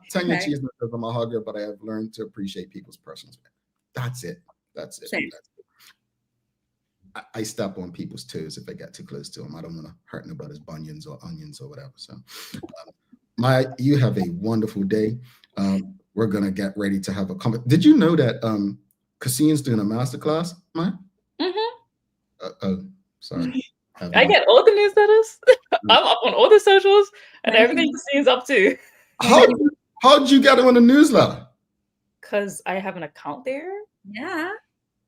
Tanya Cheese says I'm a hugger, but I have learned to appreciate people's personal space. That's it. That's it. I step on people's toes if I get too close to them. I don't want to hurt nobody's bunions or onions or whatever. So, you have a wonderful day. We're gonna get ready to have a comment. Did you know that Cassine's doing a masterclass, Maya? Oh, sorry. I get all the newsletters. I'm up on all the socials and everything Cassine's up to. How'd you get on the newsletter? Because I have an account there. Yeah.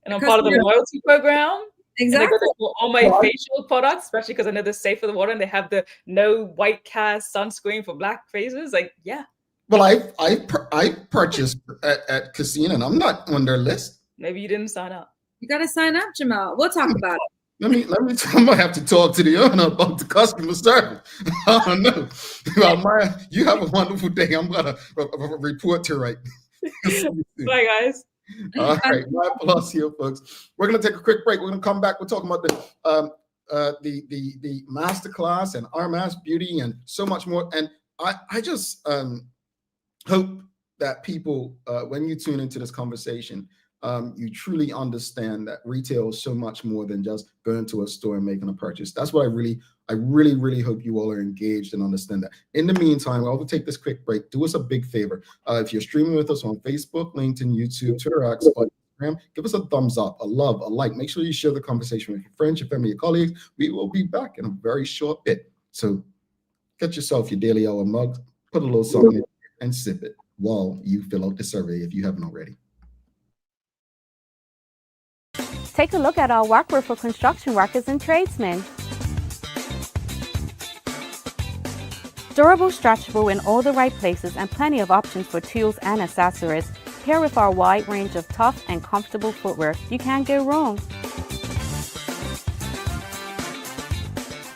And I'm part of the loyalty program. Exactly. And they go all my facial products, especially because I know they're safe for the water and they have the no white cast sunscreen for black faces. Like, yeah. Well, I purchased at Cassine and I'm not on their list. Maybe you didn't sign up. You got to sign up, Jamal. We'll talk about it. Let me. I'm gonna have to talk to the owner about the customer service. I don't know. Well, Maya, you have a wonderful day. I'm gonna report to right. Bye, guys. All right, my applause here, folks. We're gonna take a quick break. We're gonna come back. We're talking about the masterclass and RMS Beauty and so much more. And I just hope that people, when you tune into this conversation, you truly understand that retail is so much more than just going to a store and making a purchase. That's what I really hope you all are engaged and understand that. In the meantime, I'll take this quick break. Do us a big favor. If you're streaming with us on Facebook, LinkedIn, YouTube, Twitter, X, or Instagram, give us a thumbs up, a love, a like. Make sure you share the conversation with your friends, your family, your colleagues. We will be back in a very short bit. So get yourself your daily hour mug, put a little something in and sip it while you fill out the survey if you haven't already. Take a look at our workwear for construction workers and tradesmen. Durable, stretchable in all the right places and plenty of options for tools and accessories. Pair with our wide range of tough and comfortable footwear. You can't go wrong.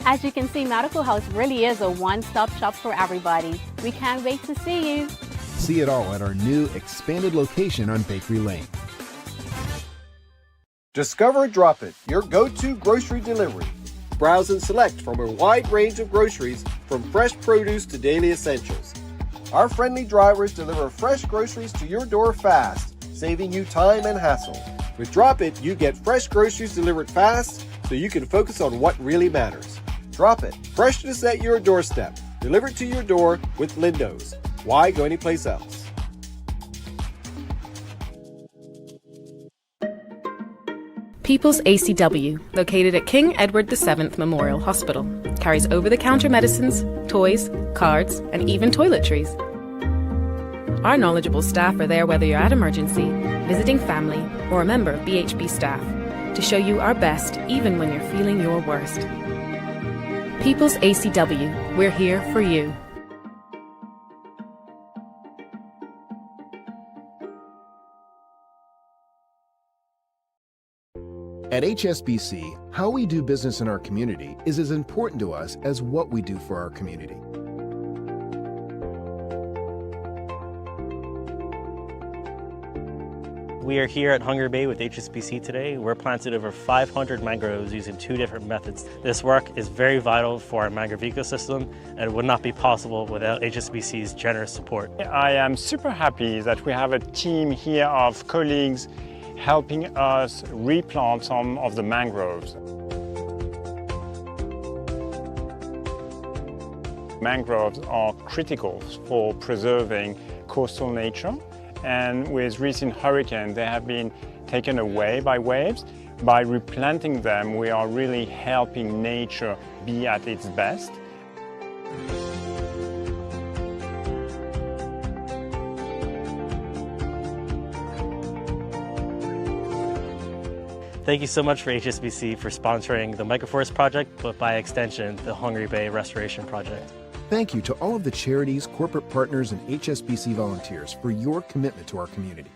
As you can see, Medical House really is a one-stop shop for everybody. We can't wait to see you. See it all at our new expanded location on Bakery Lane. Discover Drop It, your go-to grocery delivery. Browse and select from a wide range of groceries, from fresh produce to daily essentials. Our friendly drivers deliver fresh groceries to your door fast, saving you time and hassle. With Drop It, you get fresh groceries delivered fast so you can focus on what really matters. Drop It, freshness at your doorstep, delivered to your door with Lindo's. Why go anyplace else? People's ACW, located at King Edward VII Memorial Hospital, carries over-the-counter medicines, toys, cards, and even toiletries. Our knowledgeable staff are there whether you're at emergency, visiting family, or a member of BHB staff, to show you our best even when you're feeling your worst. People's ACW, we're here for you. At HSBC, how we do business in our community is as important to us as what we do for our community. We are here at Hunger Bay with HSBC today. We're planted over 500 mangroves using 2 different methods. This work is very vital for our mangrove ecosystem and it would not be possible without HSBC's generous support. I am super happy that we have a team here of colleagues helping us replant some of the mangroves. Mangroves are critical for preserving coastal nature, and with recent hurricanes they have been taken away by waves. By replanting them, we are really helping nature be at its best. Thank you so much for HSBC for sponsoring the Microforest Project, but by extension, the Hungry Bay Restoration Project. Thank you to all of the charities, corporate partners, and HSBC volunteers for your commitment to our community.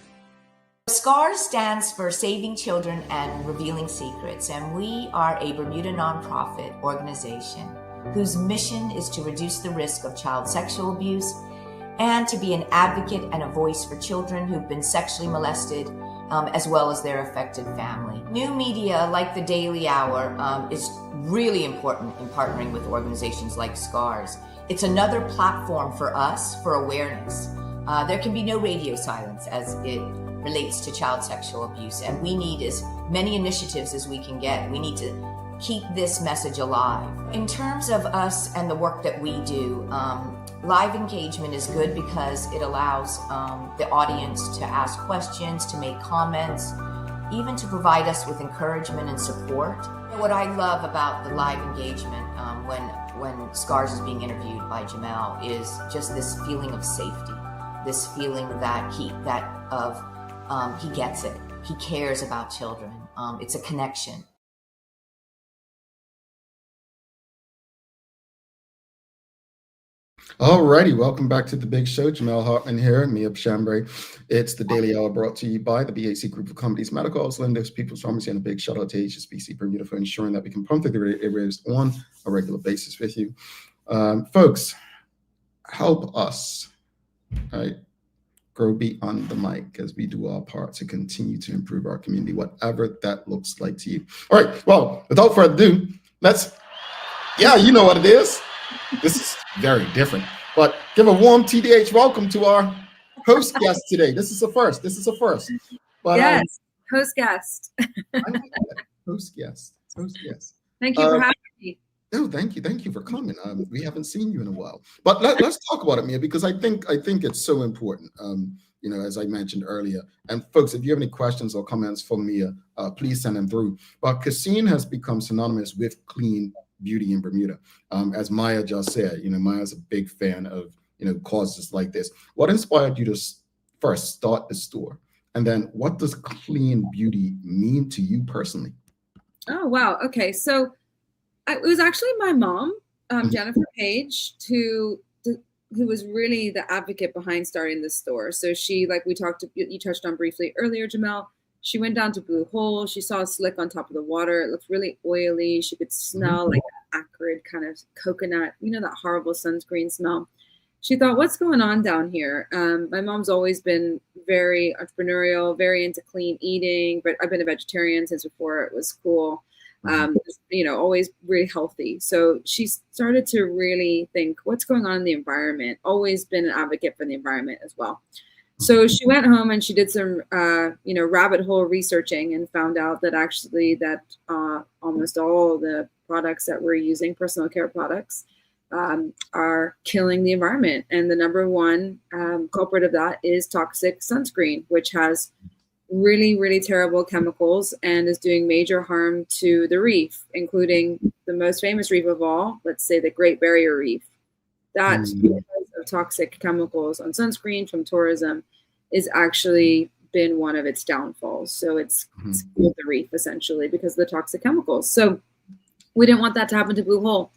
SCARS stands for Saving Children and Revealing Secrets, and we are a Bermuda nonprofit organization whose mission is to reduce the risk of child sexual abuse and to be an advocate and a voice for children who've been sexually molested, as well as their affected family. New media like the Daily Hour is really important in partnering with organizations like SCARS. It's another platform for us for awareness. There can be no radio silence as it relates to child sexual abuse, and we need as many initiatives as we can get. We need to keep this message alive. In terms of us and the work that we do, live engagement is good because it allows the audience to ask questions, to make comments, even to provide us with encouragement and support. What I love about the live engagement when SCARS is being interviewed by Jamel is just this feeling of safety, this feeling that he gets it. He cares about children. It's a connection. All righty, welcome back to the big show. Jamel Hartman here, me of Chambray. It's the Daily Hour brought to you by the BAC Group of Companies, Medical Lindex, People's Pharmacy, and a big shout out to HSBC Bermuda for ensuring that we can pump through the airwaves on a regular basis with you. Folks, help us, right? Grow beyond the mic as we do our part to continue to improve our community, whatever that looks like to you. All right, well, without further ado, you know what it is. This is very different, but give a warm TDH welcome to our host guest today. This is a first. But, yes, host guest. Host guest. Thank you for having me. No, thank you for coming. We haven't seen you in a while, but let's talk about it, Mia, because I think it's so important. As I mentioned earlier, and folks, if you have any questions or comments for Mia, please send them through. But Cassine has become synonymous with clean beauty in Bermuda. As Maya just said, Maya's a big fan of, causes like this. What inspired you to first start the store? And then what does clean beauty mean to you personally? Oh, wow. Okay. So it was actually my mom, Jennifer Page, who was really the advocate behind starting this store. So she, like you touched on briefly earlier, Jamel, she went down to Blue Hole. She saw a slick on top of the water. It looked really oily. She could smell like an acrid kind of coconut, that horrible sunscreen smell. She thought, what's going on down here? My mom's always been very entrepreneurial, very into clean eating, but I've been a vegetarian since before it was cool. Always really healthy. So she started to really think, what's going on in the environment? Always been an advocate for the environment as well. So she went home and she did some, rabbit hole researching and found out that actually almost all the products that we're using, personal care products, are killing the environment. And the number one culprit of that is toxic sunscreen, which has really, really terrible chemicals and is doing major harm to the reef, including the most famous reef of all, let's say the Great Barrier Reef. That because of toxic chemicals on sunscreen from tourism is actually been one of its downfalls. So it's killed the reef essentially because of the toxic chemicals. So we didn't want that to happen to Blue Hole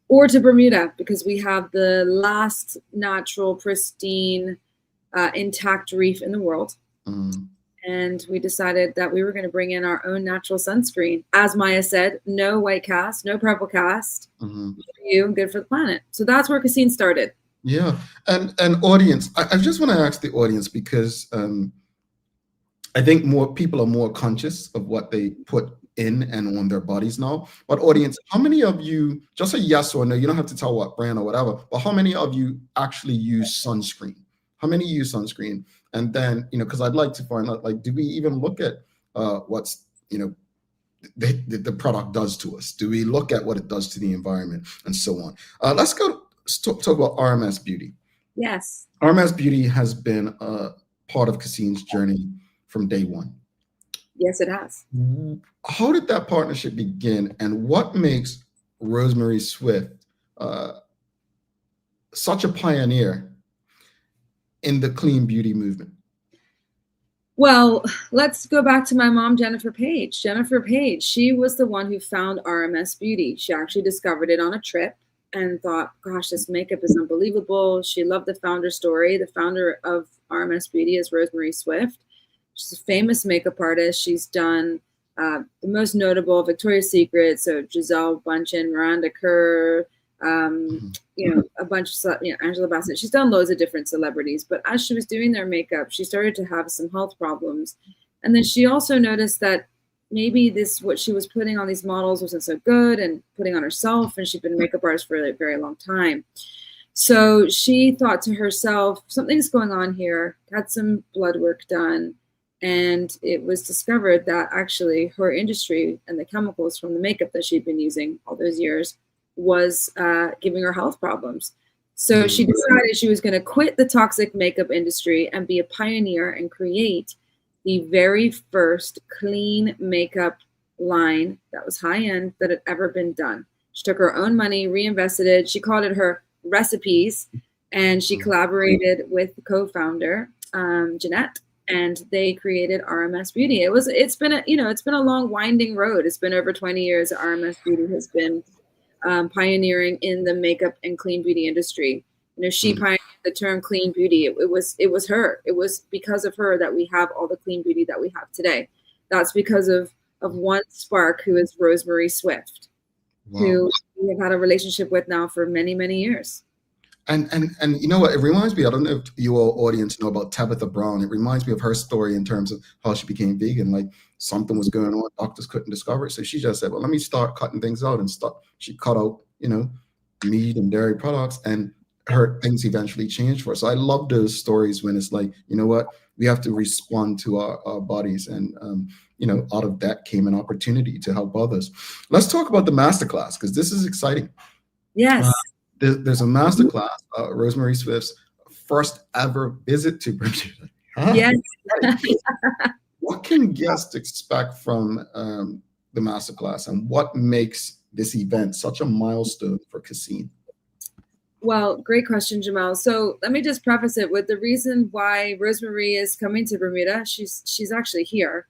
or to Bermuda because we have the last natural, pristine, intact reef in the world. And we decided that we were going to bring in our own natural sunscreen. As Maya said, no white cast, no purple cast. Good for you, good for the planet. So that's where Cassine started. Yeah, and audience, I just want to ask the audience because I think more people are more conscious of what they put in and on their bodies now. But audience, how many of you, just a yes or no, you don't have to tell what brand or whatever, but how many of you actually use sunscreen? How many use sunscreen? And then, because I'd like to find out, do we even look at what's, the product does to us? Do we look at what it does to the environment and so on? Let's talk about RMS Beauty. Yes. RMS Beauty has been a part of Cassine's journey from day one. Yes, it has. How did that partnership begin, and what makes Rosemary Swift such a pioneer in the clean beauty movement? Well, let's go back to my mom, Jennifer Page. Jennifer Page, she was the one who found RMS Beauty. She actually discovered it on a trip and thought, gosh, this makeup is unbelievable. She loved the founder story. The founder of RMS Beauty is Rosemary Swift. She's a famous makeup artist. She's done the most notable Victoria's Secret, so Giselle Bundchen, Miranda Kerr, a bunch of, Angela Bassett. She's done loads of different celebrities, but as she was doing their makeup, she started to have some health problems. And then she also noticed that maybe what she was putting on these models wasn't so good, and putting on herself, and she'd been a makeup artist for a very long time. So she thought to herself, something's going on here, had some blood work done, and it was discovered that actually her industry and the chemicals from the makeup that she'd been using all those years was giving her health problems. So she decided she was going to quit the toxic makeup industry and be a pioneer and create the very first clean makeup line that was high end that had ever been done. She took her own money, reinvested it. She called it her recipes, and she collaborated with the co-founder, Jeanette, and they created RMS Beauty. It's been a long winding road. It's been over 20 years. RMS Beauty has been pioneering in the makeup and clean beauty industry. She pioneered the term clean beauty. It was her. It was because of her that we have all the clean beauty that we have today. That's because of one spark, who is Rosemary Swift, who we have had a relationship with now for many, many years. And you know what? It reminds me, I don't know if your audience know about Tabitha Brown. It reminds me of her story in terms of how she became vegan. Like, something was going on, doctors couldn't discover it. So she just said, well, let me start cutting things out, and she cut out, meat and dairy products, and her things eventually changed for her. So I love those stories when it's like, you know what, we have to respond to our bodies. And, out of that came an opportunity to help others. Let's talk about the masterclass, because this is exciting. Yes. There's a masterclass, Rosemary Swift's first ever visit to Bermuda. Yes. What can guests expect from the masterclass, and what makes this event such a milestone for Cassine? Well, great question, Jamal. So let me just preface it with the reason why Rosemary is coming to Bermuda. She's actually here.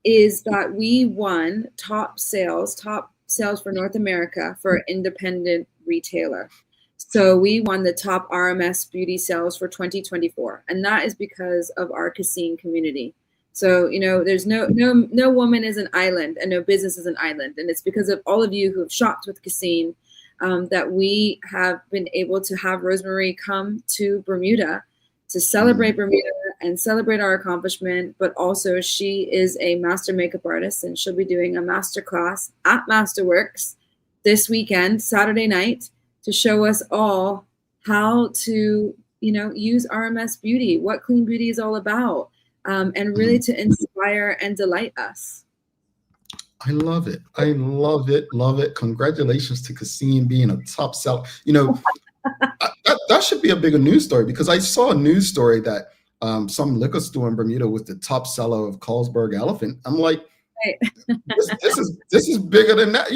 Is that we won top sales for North America for an independent retailer. So we won the top RMS Beauty sales for 2024, and that is because of our Cassine community. So there's no woman is an island, and no business is an island, and it's because of all of you who have shopped with Cassine that we have been able to have Rosemary come to Bermuda to celebrate Bermuda and celebrate our accomplishment. But also, she is a master makeup artist, and she'll be doing a master class at Masterworks this weekend, Saturday night, to show us all how to, use RMS Beauty, what clean beauty is all about, and really to inspire and delight us. I love it. I love it. Love it. Congratulations to Cassine being a top seller. That should be a bigger news story, because I saw a news story that some liquor store in Bermuda was the top seller of Carlsberg Elephant. I'm like, right. this is bigger than that.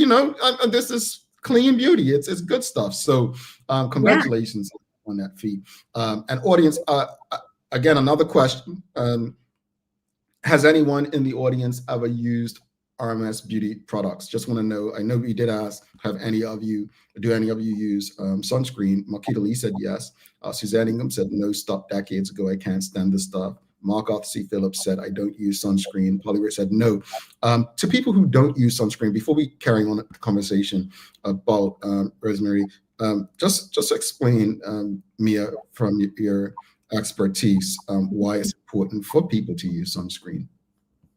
This is clean beauty. It's good stuff. So congratulations on that feat. And audience, again, another question. Has anyone in the audience ever used RMS Beauty products? Just want to know. I know we did ask, do any of you use sunscreen? Makita Lee said yes. Suzanne Ingham said no, stopped decades ago. I can't stand this stuff. Mark Arthur C. Phillips said, I don't use sunscreen. Polly Rich said no. To people who don't use sunscreen, before we carry on the conversation about Rosemary, just explain, Mia, from your expertise, why it's important for people to use sunscreen.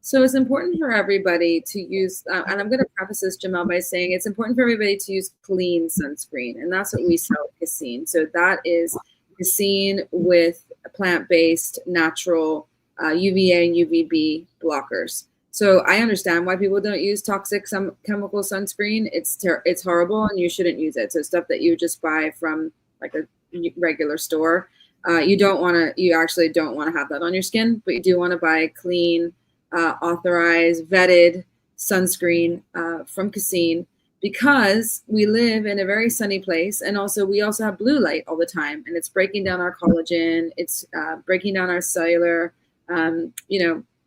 So it's important for everybody to use, and I'm going to preface this, Jamal, by saying it's important for everybody to use clean sunscreen, and that's what we sell at Cassine. So that is Cassine with plant-based, natural UVA and UVB blockers. So I understand why people don't use toxic chemical sunscreen. It's horrible, and you shouldn't use it. So stuff that you just buy from like a regular store, you actually don't want to have that on your skin, but you do want to buy clean, authorized, vetted sunscreen from Cassine, because we live in a very sunny place, and we also have blue light all the time, and it's breaking down our collagen, it's breaking down our cellular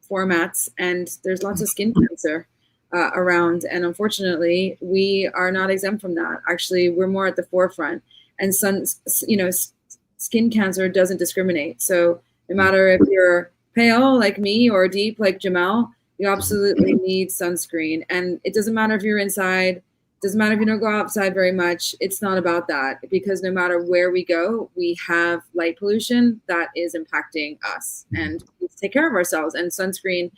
formats, and there's lots of skin cancer around. And unfortunately, we are not exempt from that. Actually, we're more at the forefront. And skin cancer doesn't discriminate. So no matter if you're pale like me or deep like Jamel, you absolutely need sunscreen. And it doesn't matter if you're inside. Doesn't matter if you don't go outside very much. It's not about that, because no matter where we go, we have light pollution that is impacting us, and we take care of ourselves. And sunscreen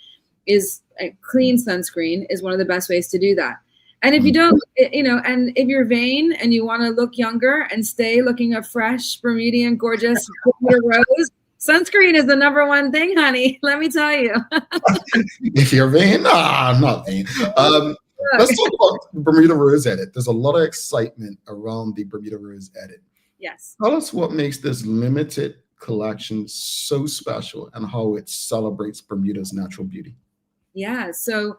is clean sunscreen is one of the best ways to do that. And if you don't, and if you're vain and you want to look younger and stay looking a fresh, Bermudian, gorgeous Bermuda rose, sunscreen is the #1 thing, honey. Let me tell you. If you're vain, I'm not vain. Let's talk about Bermuda Rose Edit. There's a lot of excitement around the Bermuda Rose Edit. Yes. Tell us what makes this limited collection so special and how it celebrates Bermuda's natural beauty. Yeah. So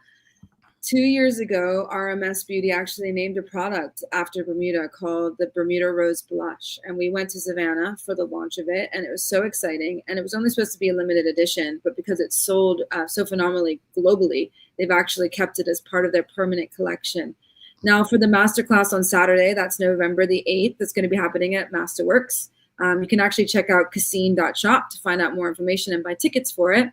2 years ago, RMS Beauty actually named a product after Bermuda called the Bermuda Rose Blush. And we went to Savannah for the launch of it. And it was so exciting. And it was only supposed to be a limited edition, but because it sold so phenomenally globally, they've actually kept it as part of their permanent collection. Now for the masterclass on Saturday, that's November the 8th, that's going to be happening at Masterworks. You can actually check out cassine.shop to find out more information and buy tickets for it.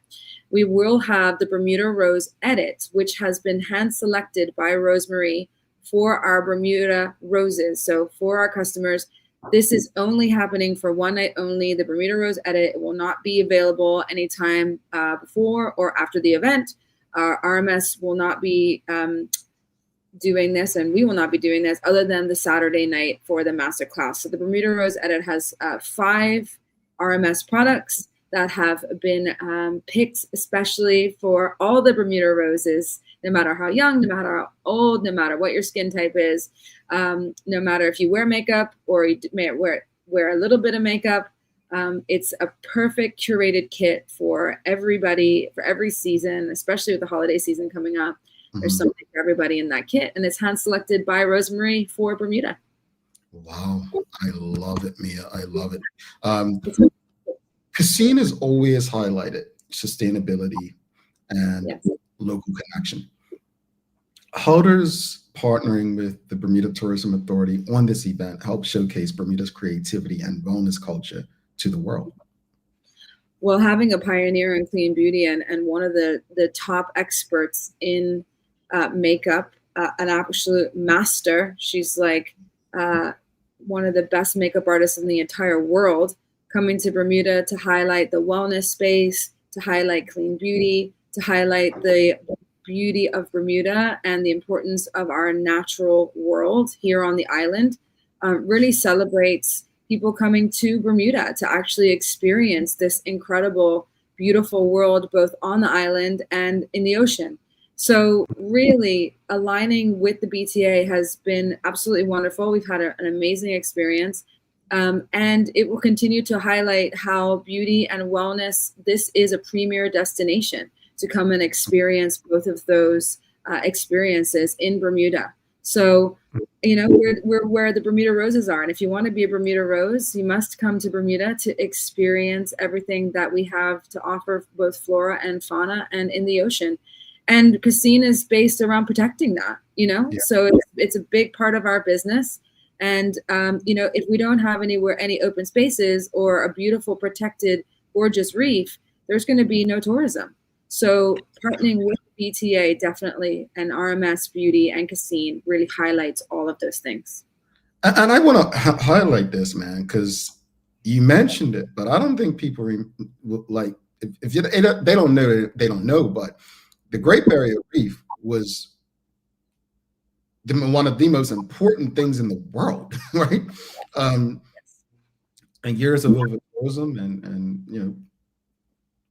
We will have the Bermuda Rose Edit, which has been hand-selected by Rosemary for our Bermuda roses. So for our customers, this is only happening for one night only. The Bermuda Rose Edit, it will not be available anytime before or after the event. RMS will not be doing this, and we will not be doing this other than the Saturday night for the masterclass. So the Bermuda Rose Edit has 5 RMS products that have been picked especially for all the Bermuda roses, no matter how young, no matter how old, no matter what your skin type is, no matter if you wear makeup or you may wear a little bit of makeup. It's a perfect curated kit for everybody, for every season, especially with the holiday season coming up. There's something for everybody in that kit, and it's hand selected by Rosemary for Bermuda. Wow, I love it, Mia. I love it. Cassine has always highlighted sustainability and local connection. How does partnering with the Bermuda Tourism Authority on this event help showcase Bermuda's creativity and wellness culture to the world? Well, having a pioneer in clean beauty and one of the top experts in makeup, an absolute master. She's like one of the best makeup artists in the entire world, coming to Bermuda to highlight the wellness space, to highlight clean beauty, to highlight the beauty of Bermuda and the importance of our natural world here on the island. Really celebrates people coming to Bermuda to actually experience this incredible, beautiful world, both on the island and in the ocean. So really aligning with the BTA has been absolutely wonderful. We've had an amazing experience. And it will continue to highlight how beauty and wellness, this is a premier destination to come and experience both of those experiences in Bermuda. So, we're where the Bermuda roses are. And if you want to be a Bermuda rose, you must come to Bermuda to experience everything that we have to offer, both flora and fauna and in the ocean. And Cassine is based around protecting that, so it's a big part of our business. And, if we don't have any open spaces or a beautiful, protected, gorgeous reef, there's going to be no tourism. So partnering with BTA definitely, and RMS Beauty and Cassine really highlights all of those things. And I want to highlight this, man, because you mentioned it, but I don't think people like, if they don't know, but the Great Barrier Reef was one of the most important things in the world, right? And years of overtourism and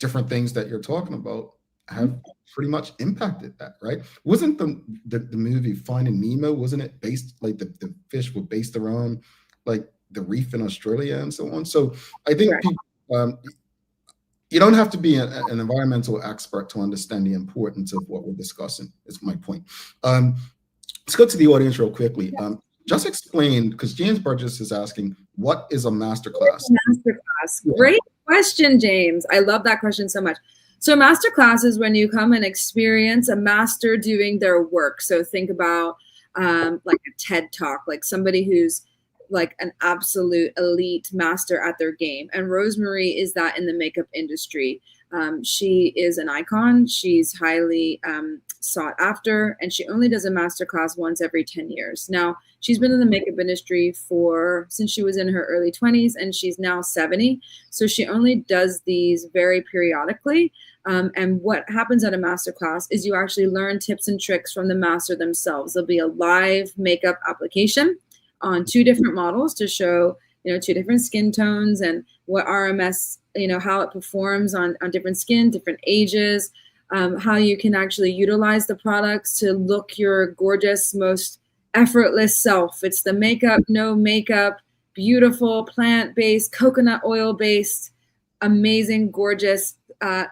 different things that you're talking about have pretty much impacted that, right? Wasn't the movie Finding Nemo, wasn't it based, like the fish were based around like the reef in Australia and so on? So I think people, you don't have to be an environmental expert to understand the importance of what we're discussing, is my point. Let's go to the audience real quickly. Just explain, because James Burgess is asking, what is a masterclass? Masterclass. Great question, James. I love that question so much. So masterclass is when you come and experience a master doing their work. So think about like a TED Talk, like somebody who's like an absolute elite master at their game. And Rosemary is that in the makeup industry. She is an icon. She's highly sought after, and she only does a masterclass once every 10 years. Now, she's been in the makeup industry since she was in her early 20s, and she's now 70. So she only does these very periodically. And what happens at a masterclass is you actually learn tips and tricks from the master themselves. There'll be a live makeup application on 2 different models to show, 2 different skin tones and what RMS, how it performs on different skin, different ages, how you can actually utilize the products to look your gorgeous, most effortless self. It's the makeup, no makeup, beautiful, plant-based, coconut oil-based, amazing, gorgeous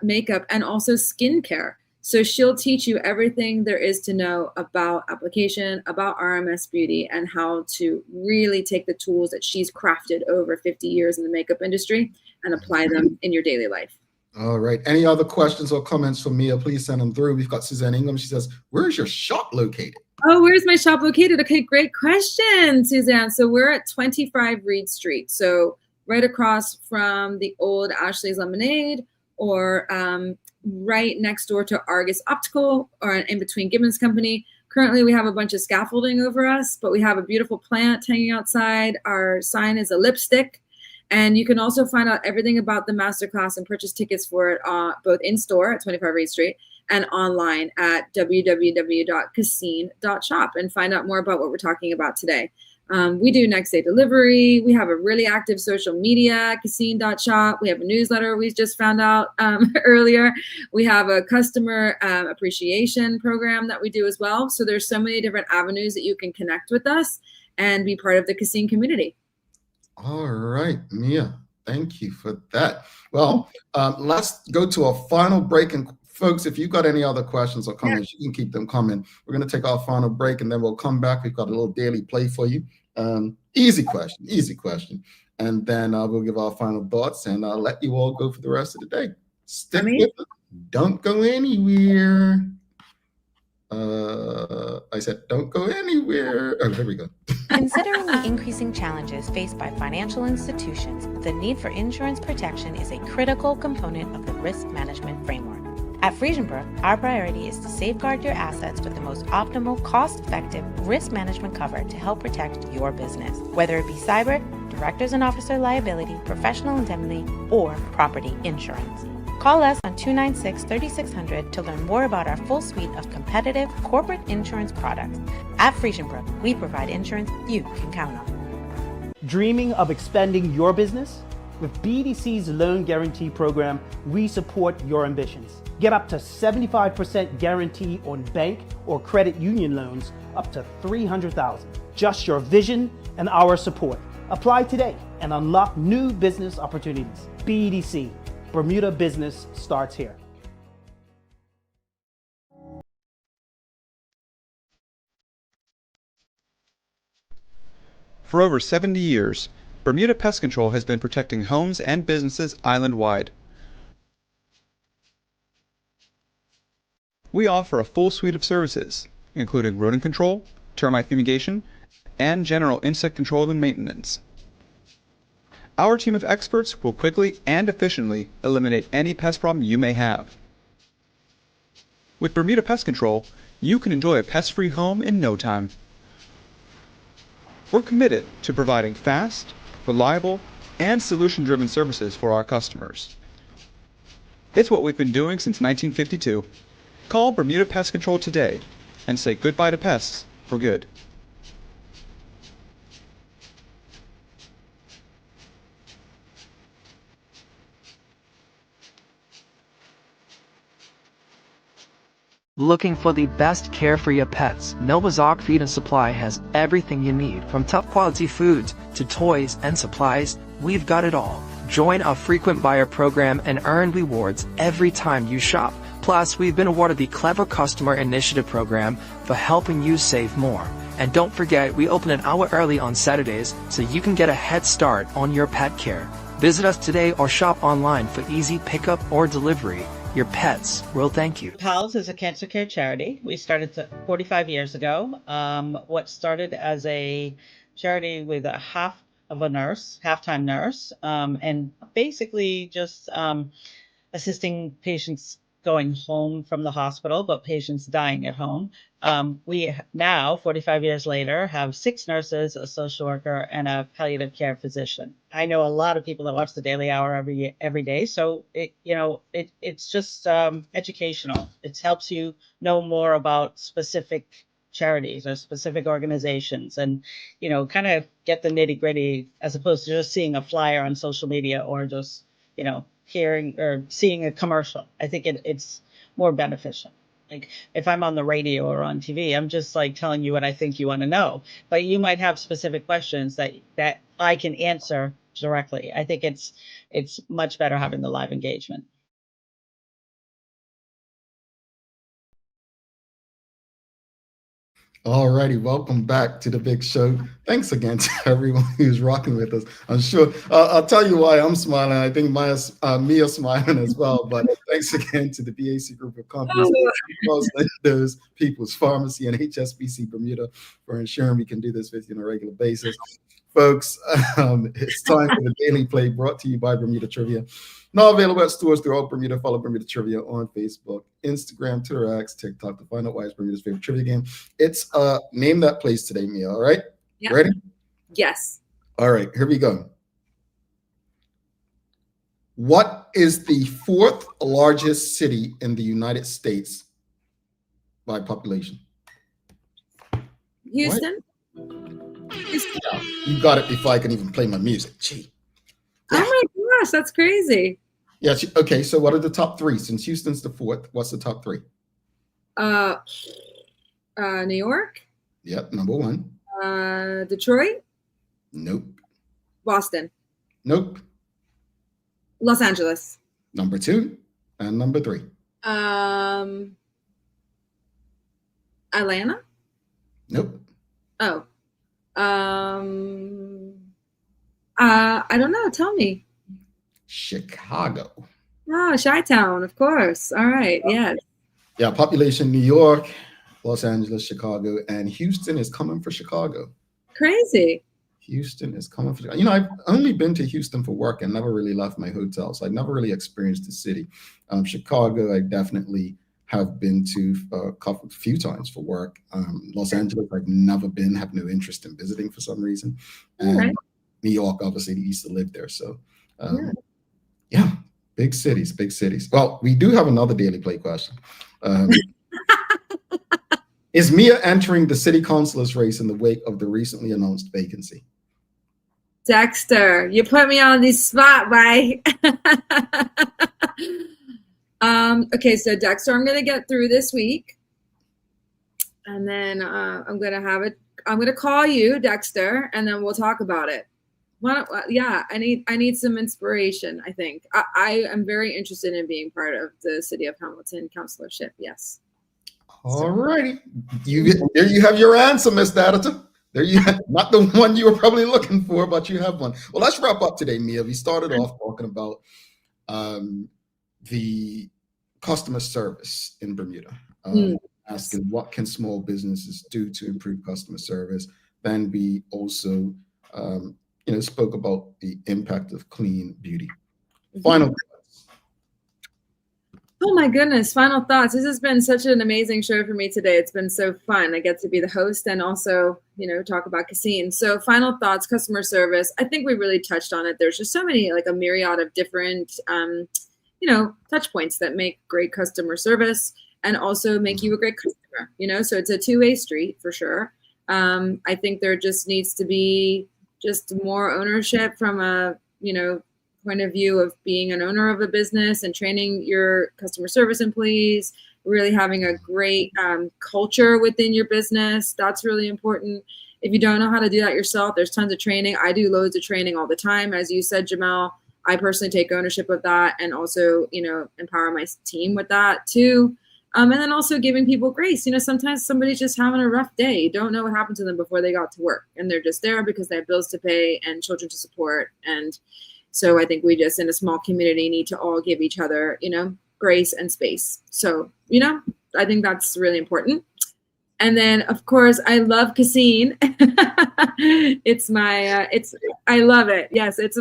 makeup, and also skincare. So she'll teach you everything there is to know about application, about RMS Beauty, and how to really take the tools that she's crafted over 50 years in the makeup industry and apply them in your daily life. All right. Any other questions or comments for Mia? Please send them through. We've got Suzanne Ingham. She says, where's your shop located? Oh, where's my shop located? Okay, great question, Suzanne. So we're at 25 Reed Street. So right across from the old Ashley's Lemonade, or right next door to Argus Optical, or in between Gibbons Company. Currently, we have a bunch of scaffolding over us, but we have a beautiful plant hanging outside. Our sign is a lipstick. And you can also find out everything about the masterclass and purchase tickets for it both in store at 25 Reed Street and online at www.cassine.shop and find out more about what we're talking about today. We do next day delivery. We have a really active social media, Cassine.shop. We have a newsletter we just found out earlier. We have a customer appreciation program that we do as well. So there's so many different avenues that you can connect with us and be part of the Cassine community. All right, Mia, thank you for that. Well, let's go to a final break. And folks, if you've got any other questions or comments, you can keep them coming. We're going to take our final break, and then we'll come back. We've got a little daily play for you. Easy question. And then we'll give our final thoughts, and I'll let you all go for the rest of the day. Stick with it. Don't go anywhere. I said, don't go anywhere. Oh, there we go. Considering the increasing challenges faced by financial institutions, the need for insurance protection is a critical component of the risk management framework. At Friesenbrook, our priority is to safeguard your assets with the most optimal, cost-effective risk management cover to help protect your business, whether it be cyber, directors and officer liability, professional indemnity, or property insurance. Call us on 296-3600 to learn more about our full suite of competitive corporate insurance products. At Friesenbrook, we provide insurance you can count on. Dreaming of expanding your business? With BDC's Loan Guarantee Program, we support your ambitions. Get up to 75% guarantee on bank or credit union loans up to $300,000. Just your vision and our support. Apply today and unlock new business opportunities. BDC. Bermuda business starts here. For over 70 years, Bermuda Pest Control has been protecting homes and businesses island-wide. We offer a full suite of services, including rodent control, termite fumigation, and general insect control and maintenance. Our team of experts will quickly and efficiently eliminate any pest problem you may have. With Bermuda Pest Control, you can enjoy a pest-free home in no time. We're committed to providing fast, reliable, and solution-driven services for our customers. It's what we've been doing since 1952. Call Bermuda Pest Control today and say goodbye to pests for good. Looking for the best care for your pets? Novazoc Feed and Supply has everything you need, from top quality foods to toys and supplies. We've got it all. Join our frequent buyer program and earn rewards every time you shop. Plus, we've been awarded the Clever Customer Initiative program for helping you save more. And don't forget, we open an hour early on Saturdays so you can get a head start on your pet care. Visit us today or shop online for easy pickup or delivery. Your pets will thank you. PALS is a cancer care charity. We started 45 years ago. What started as a charity with a half-time nurse, and basically just assisting patients going home from the hospital, but patients dying at home. We now, 45 years later, have 6 nurses, a social worker, and a palliative care physician. I know a lot of people that watch the Daily Hour every day, so it's just educational. It helps you know more about specific charities or specific organizations, and kind of get the nitty gritty as opposed to just seeing a flyer on social media or just hearing or seeing a commercial. I think it's more beneficial. Like if I'm on the radio or on TV, I'm just like telling you what I think you want to know, but you might have specific questions that I can answer directly. I think it's much better having the live engagement. All righty, welcome back to the big show. Thanks again to everyone who's rocking with us. I'm sure I'll tell you why I'm smiling. I think Mia's smiling as well. But thanks again to the BAC group of companies, those People's Pharmacy and HSBC Bermuda for ensuring we can do this with you on a regular basis. Folks, it's time for the Daily Play brought to you by Bermuda Trivia. Now available at stores throughout Bermuda. Follow Bermuda Trivia on Facebook, Instagram, Twitter, X, TikTok to find out why it's Bermuda's favorite trivia game. It's Name That Place today, Mia. All right? Yep. Ready? Yes. All right, here we go. What is the 4th largest city in the United States by population? Houston. Yeah, you got it before I can even play my music. Gee. Oh my gosh, that's crazy. Yeah. Okay. So what are the top 3? Since Houston's the 4th, what's the top 3? New York. Yep. Number 1. Detroit. Nope. Boston. Nope. Los Angeles. Number 2 and number 3. Atlanta. Nope. Oh. I don't know. Tell me. Chicago. Oh, Chi-Town, of course. All right. Yes. Yeah. Population: New York, Los Angeles, Chicago, and Houston is coming for Chicago. Crazy. Houston is coming for Chicago. I've only been to Houston for work and never really left my hotel, so I never really experienced the city. Chicago, I definitely have been to a few times for work. Los Angeles, I've never been, have no interest in visiting for some reason. And right. New York, obviously, we used to live there. So, yeah, big cities, big cities. Well, we do have another Daily Play question. Is Mia entering the city councilor's race in the wake of the recently announced vacancy? Dexter, you put me on the spot, right? Okay, so Dexter, I'm gonna get through this week, and then I'm gonna call you, Dexter, and then we'll talk about it. Yeah, I need some inspiration. I think I am very interested in being part of the City of Hamilton councilorship. Yes. All righty, there you have your answer, Miss Dadita. There you have, not the one you were probably looking for, but you have one. Well, let's wrap up today, Mia. We started off talking about the customer service in Bermuda, asking what can small businesses do to improve customer service. Then we also, spoke about the impact of clean beauty. Final thoughts. Oh my goodness, final thoughts. This has been such an amazing show for me today. It's been so fun. I get to be the host and also, talk about Cassine. So final thoughts, customer service. I think we really touched on it. There's just so many, like a myriad of different, touch points that make great customer service and also make you a great customer, so it's a two-way street for sure. I think there just needs to be just more ownership from a, point of view of being an owner of a business and training your customer service employees, really having a great culture within your business. That's really important. If you don't know how to do that yourself, there's tons of training. I do loads of training all the time. As you said, Jamal, I personally take ownership of that and also, empower my team with that too. And then also giving people grace. Sometimes somebody's just having a rough day. You don't know what happened to them before they got to work and they're just there because they have bills to pay and children to support. And so I think we just in a small community need to all give each other, grace, and space. So, you know, I think that's really important. And then, of course, I love Cassine. It's my, I love it. Yes, it's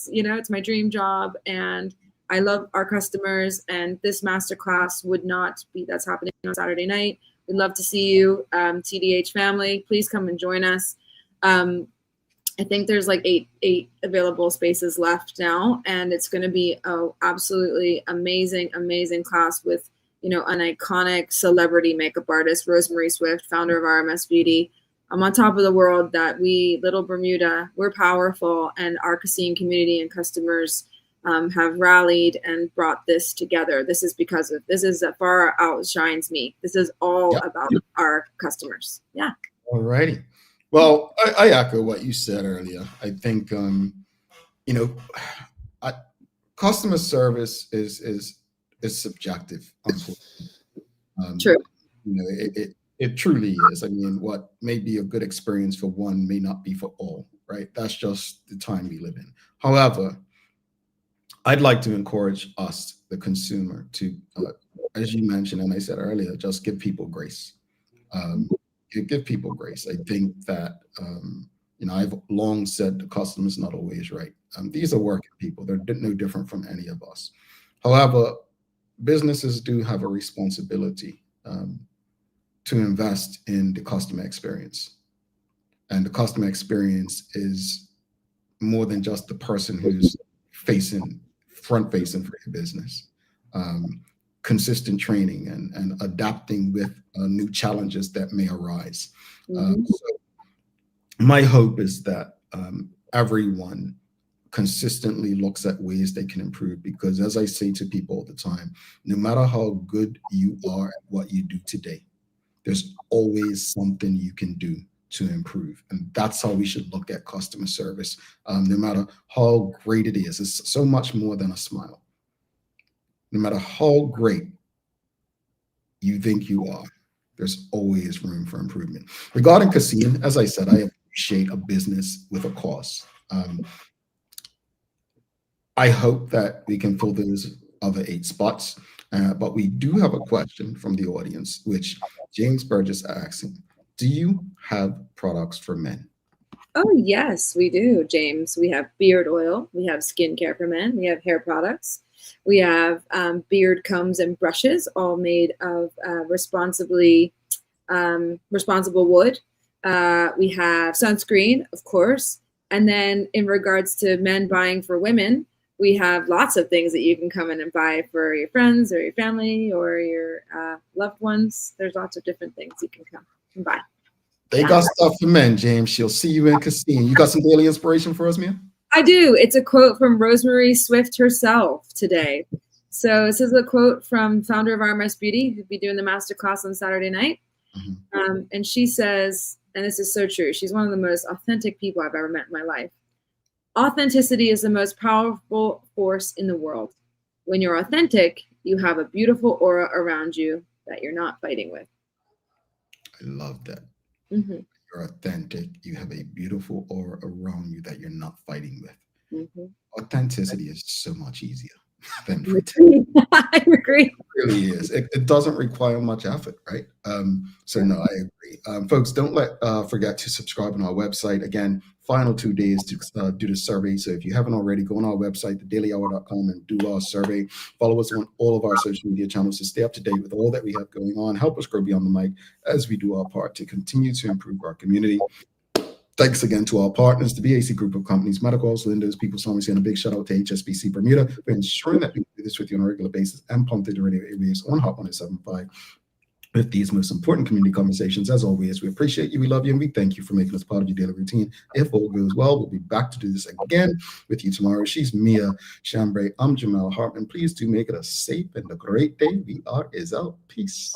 you know, it's my dream job, and I love our customers. And this masterclass would not be, that's happening on Saturday night. We'd love to see you, TDH family. Please come and join us. I think there's like eight available spaces left now, and it's going to be a absolutely amazing class with, you know, an iconic celebrity makeup artist, Rosemary Swift, founder of RMS Beauty. I'm on top of the world that we, Little Bermuda, we're powerful, and our Cassine community and customers have rallied and brought this together. This is because of, this is far outshines me. This is all about our customers. Yeah. All righty. Well, I echo what you said earlier. I think, you know, customer service is subjective. True. You know, it truly is. I mean, what may be a good experience for one may not be for all, right? That's just the time we live in. However, I'd like to encourage us, the consumer, to, as you mentioned, and I said earlier, just give people grace. Give people grace. I think that, you know, I've long said the customer's not always right. These are working people. They're no different from any of us. However, businesses do have a responsibility to invest in the customer experience. And the customer experience is more than just the person who's front-facing for your business. Consistent training and adapting with new challenges that may arise. So my hope is that everyone consistently looks at ways they can improve, because as I say to people all the time, no matter how good you are at what you do today, there's always something you can do to improve. And that's how we should look at customer service. No matter how great it is, it's so much more than a smile. No matter how great you think you are, there's always room for improvement. Regarding Cassine, as I said, I appreciate a business with a cause. I hope that we can fill those other 8 spots, but we do have a question from the audience, which James Burgess asking, do you have products for men? Oh, yes, we do, James. We have beard oil. We have skincare for men. We have hair products. We have beard combs and brushes, all made of responsible wood. We have sunscreen, of course. And then in regards to men buying for women, we have lots of things that you can come in and buy for your friends or your family or your loved ones. There's lots of different things you can come and buy. They got stuff for men, James. She'll see you in Cassine. You got some daily inspiration for us, Mia? I do. It's a quote from Rosemary Swift herself today. So this is a quote from founder of RMS Beauty, who'll be doing the masterclass on Saturday night. And she says, and this is so true, she's one of the most authentic people I've ever met in my life. Authenticity is the most powerful force in the world. When you're authentic, you have a beautiful aura around you that you're not fighting with. I love that. You're authentic. You have a beautiful aura around you that you're not fighting with. Authenticity is so much easier than pretending. I agree. It really is. It doesn't require much effort, right? So no, I agree. Folks, don't forget to subscribe on our website. Again, final 2 days to do the survey. So if you haven't already, go on our website, thedailyhour.com, and do our survey. Follow us on all of our social media channels to stay up to date with all that we have going on. Help us grow beyond the mic as we do our part to continue to improve our community. Thanks again to our partners, the BAC Group of Companies, Medicals, Lindos, People's Pharmacy, and a big shout out to HSBC Bermuda for ensuring that we do this with you on a regular basis and pump through the radio airwaves on Hot 107.5 with these most important community conversations. As always, we appreciate you, we love you, and we thank you for making us part of your daily routine. If all goes well, we'll be back to do this again with you tomorrow. She's Mia Chambray. I'm Jamal Hartman. Please do make it a safe and a great day. We are out. Peace.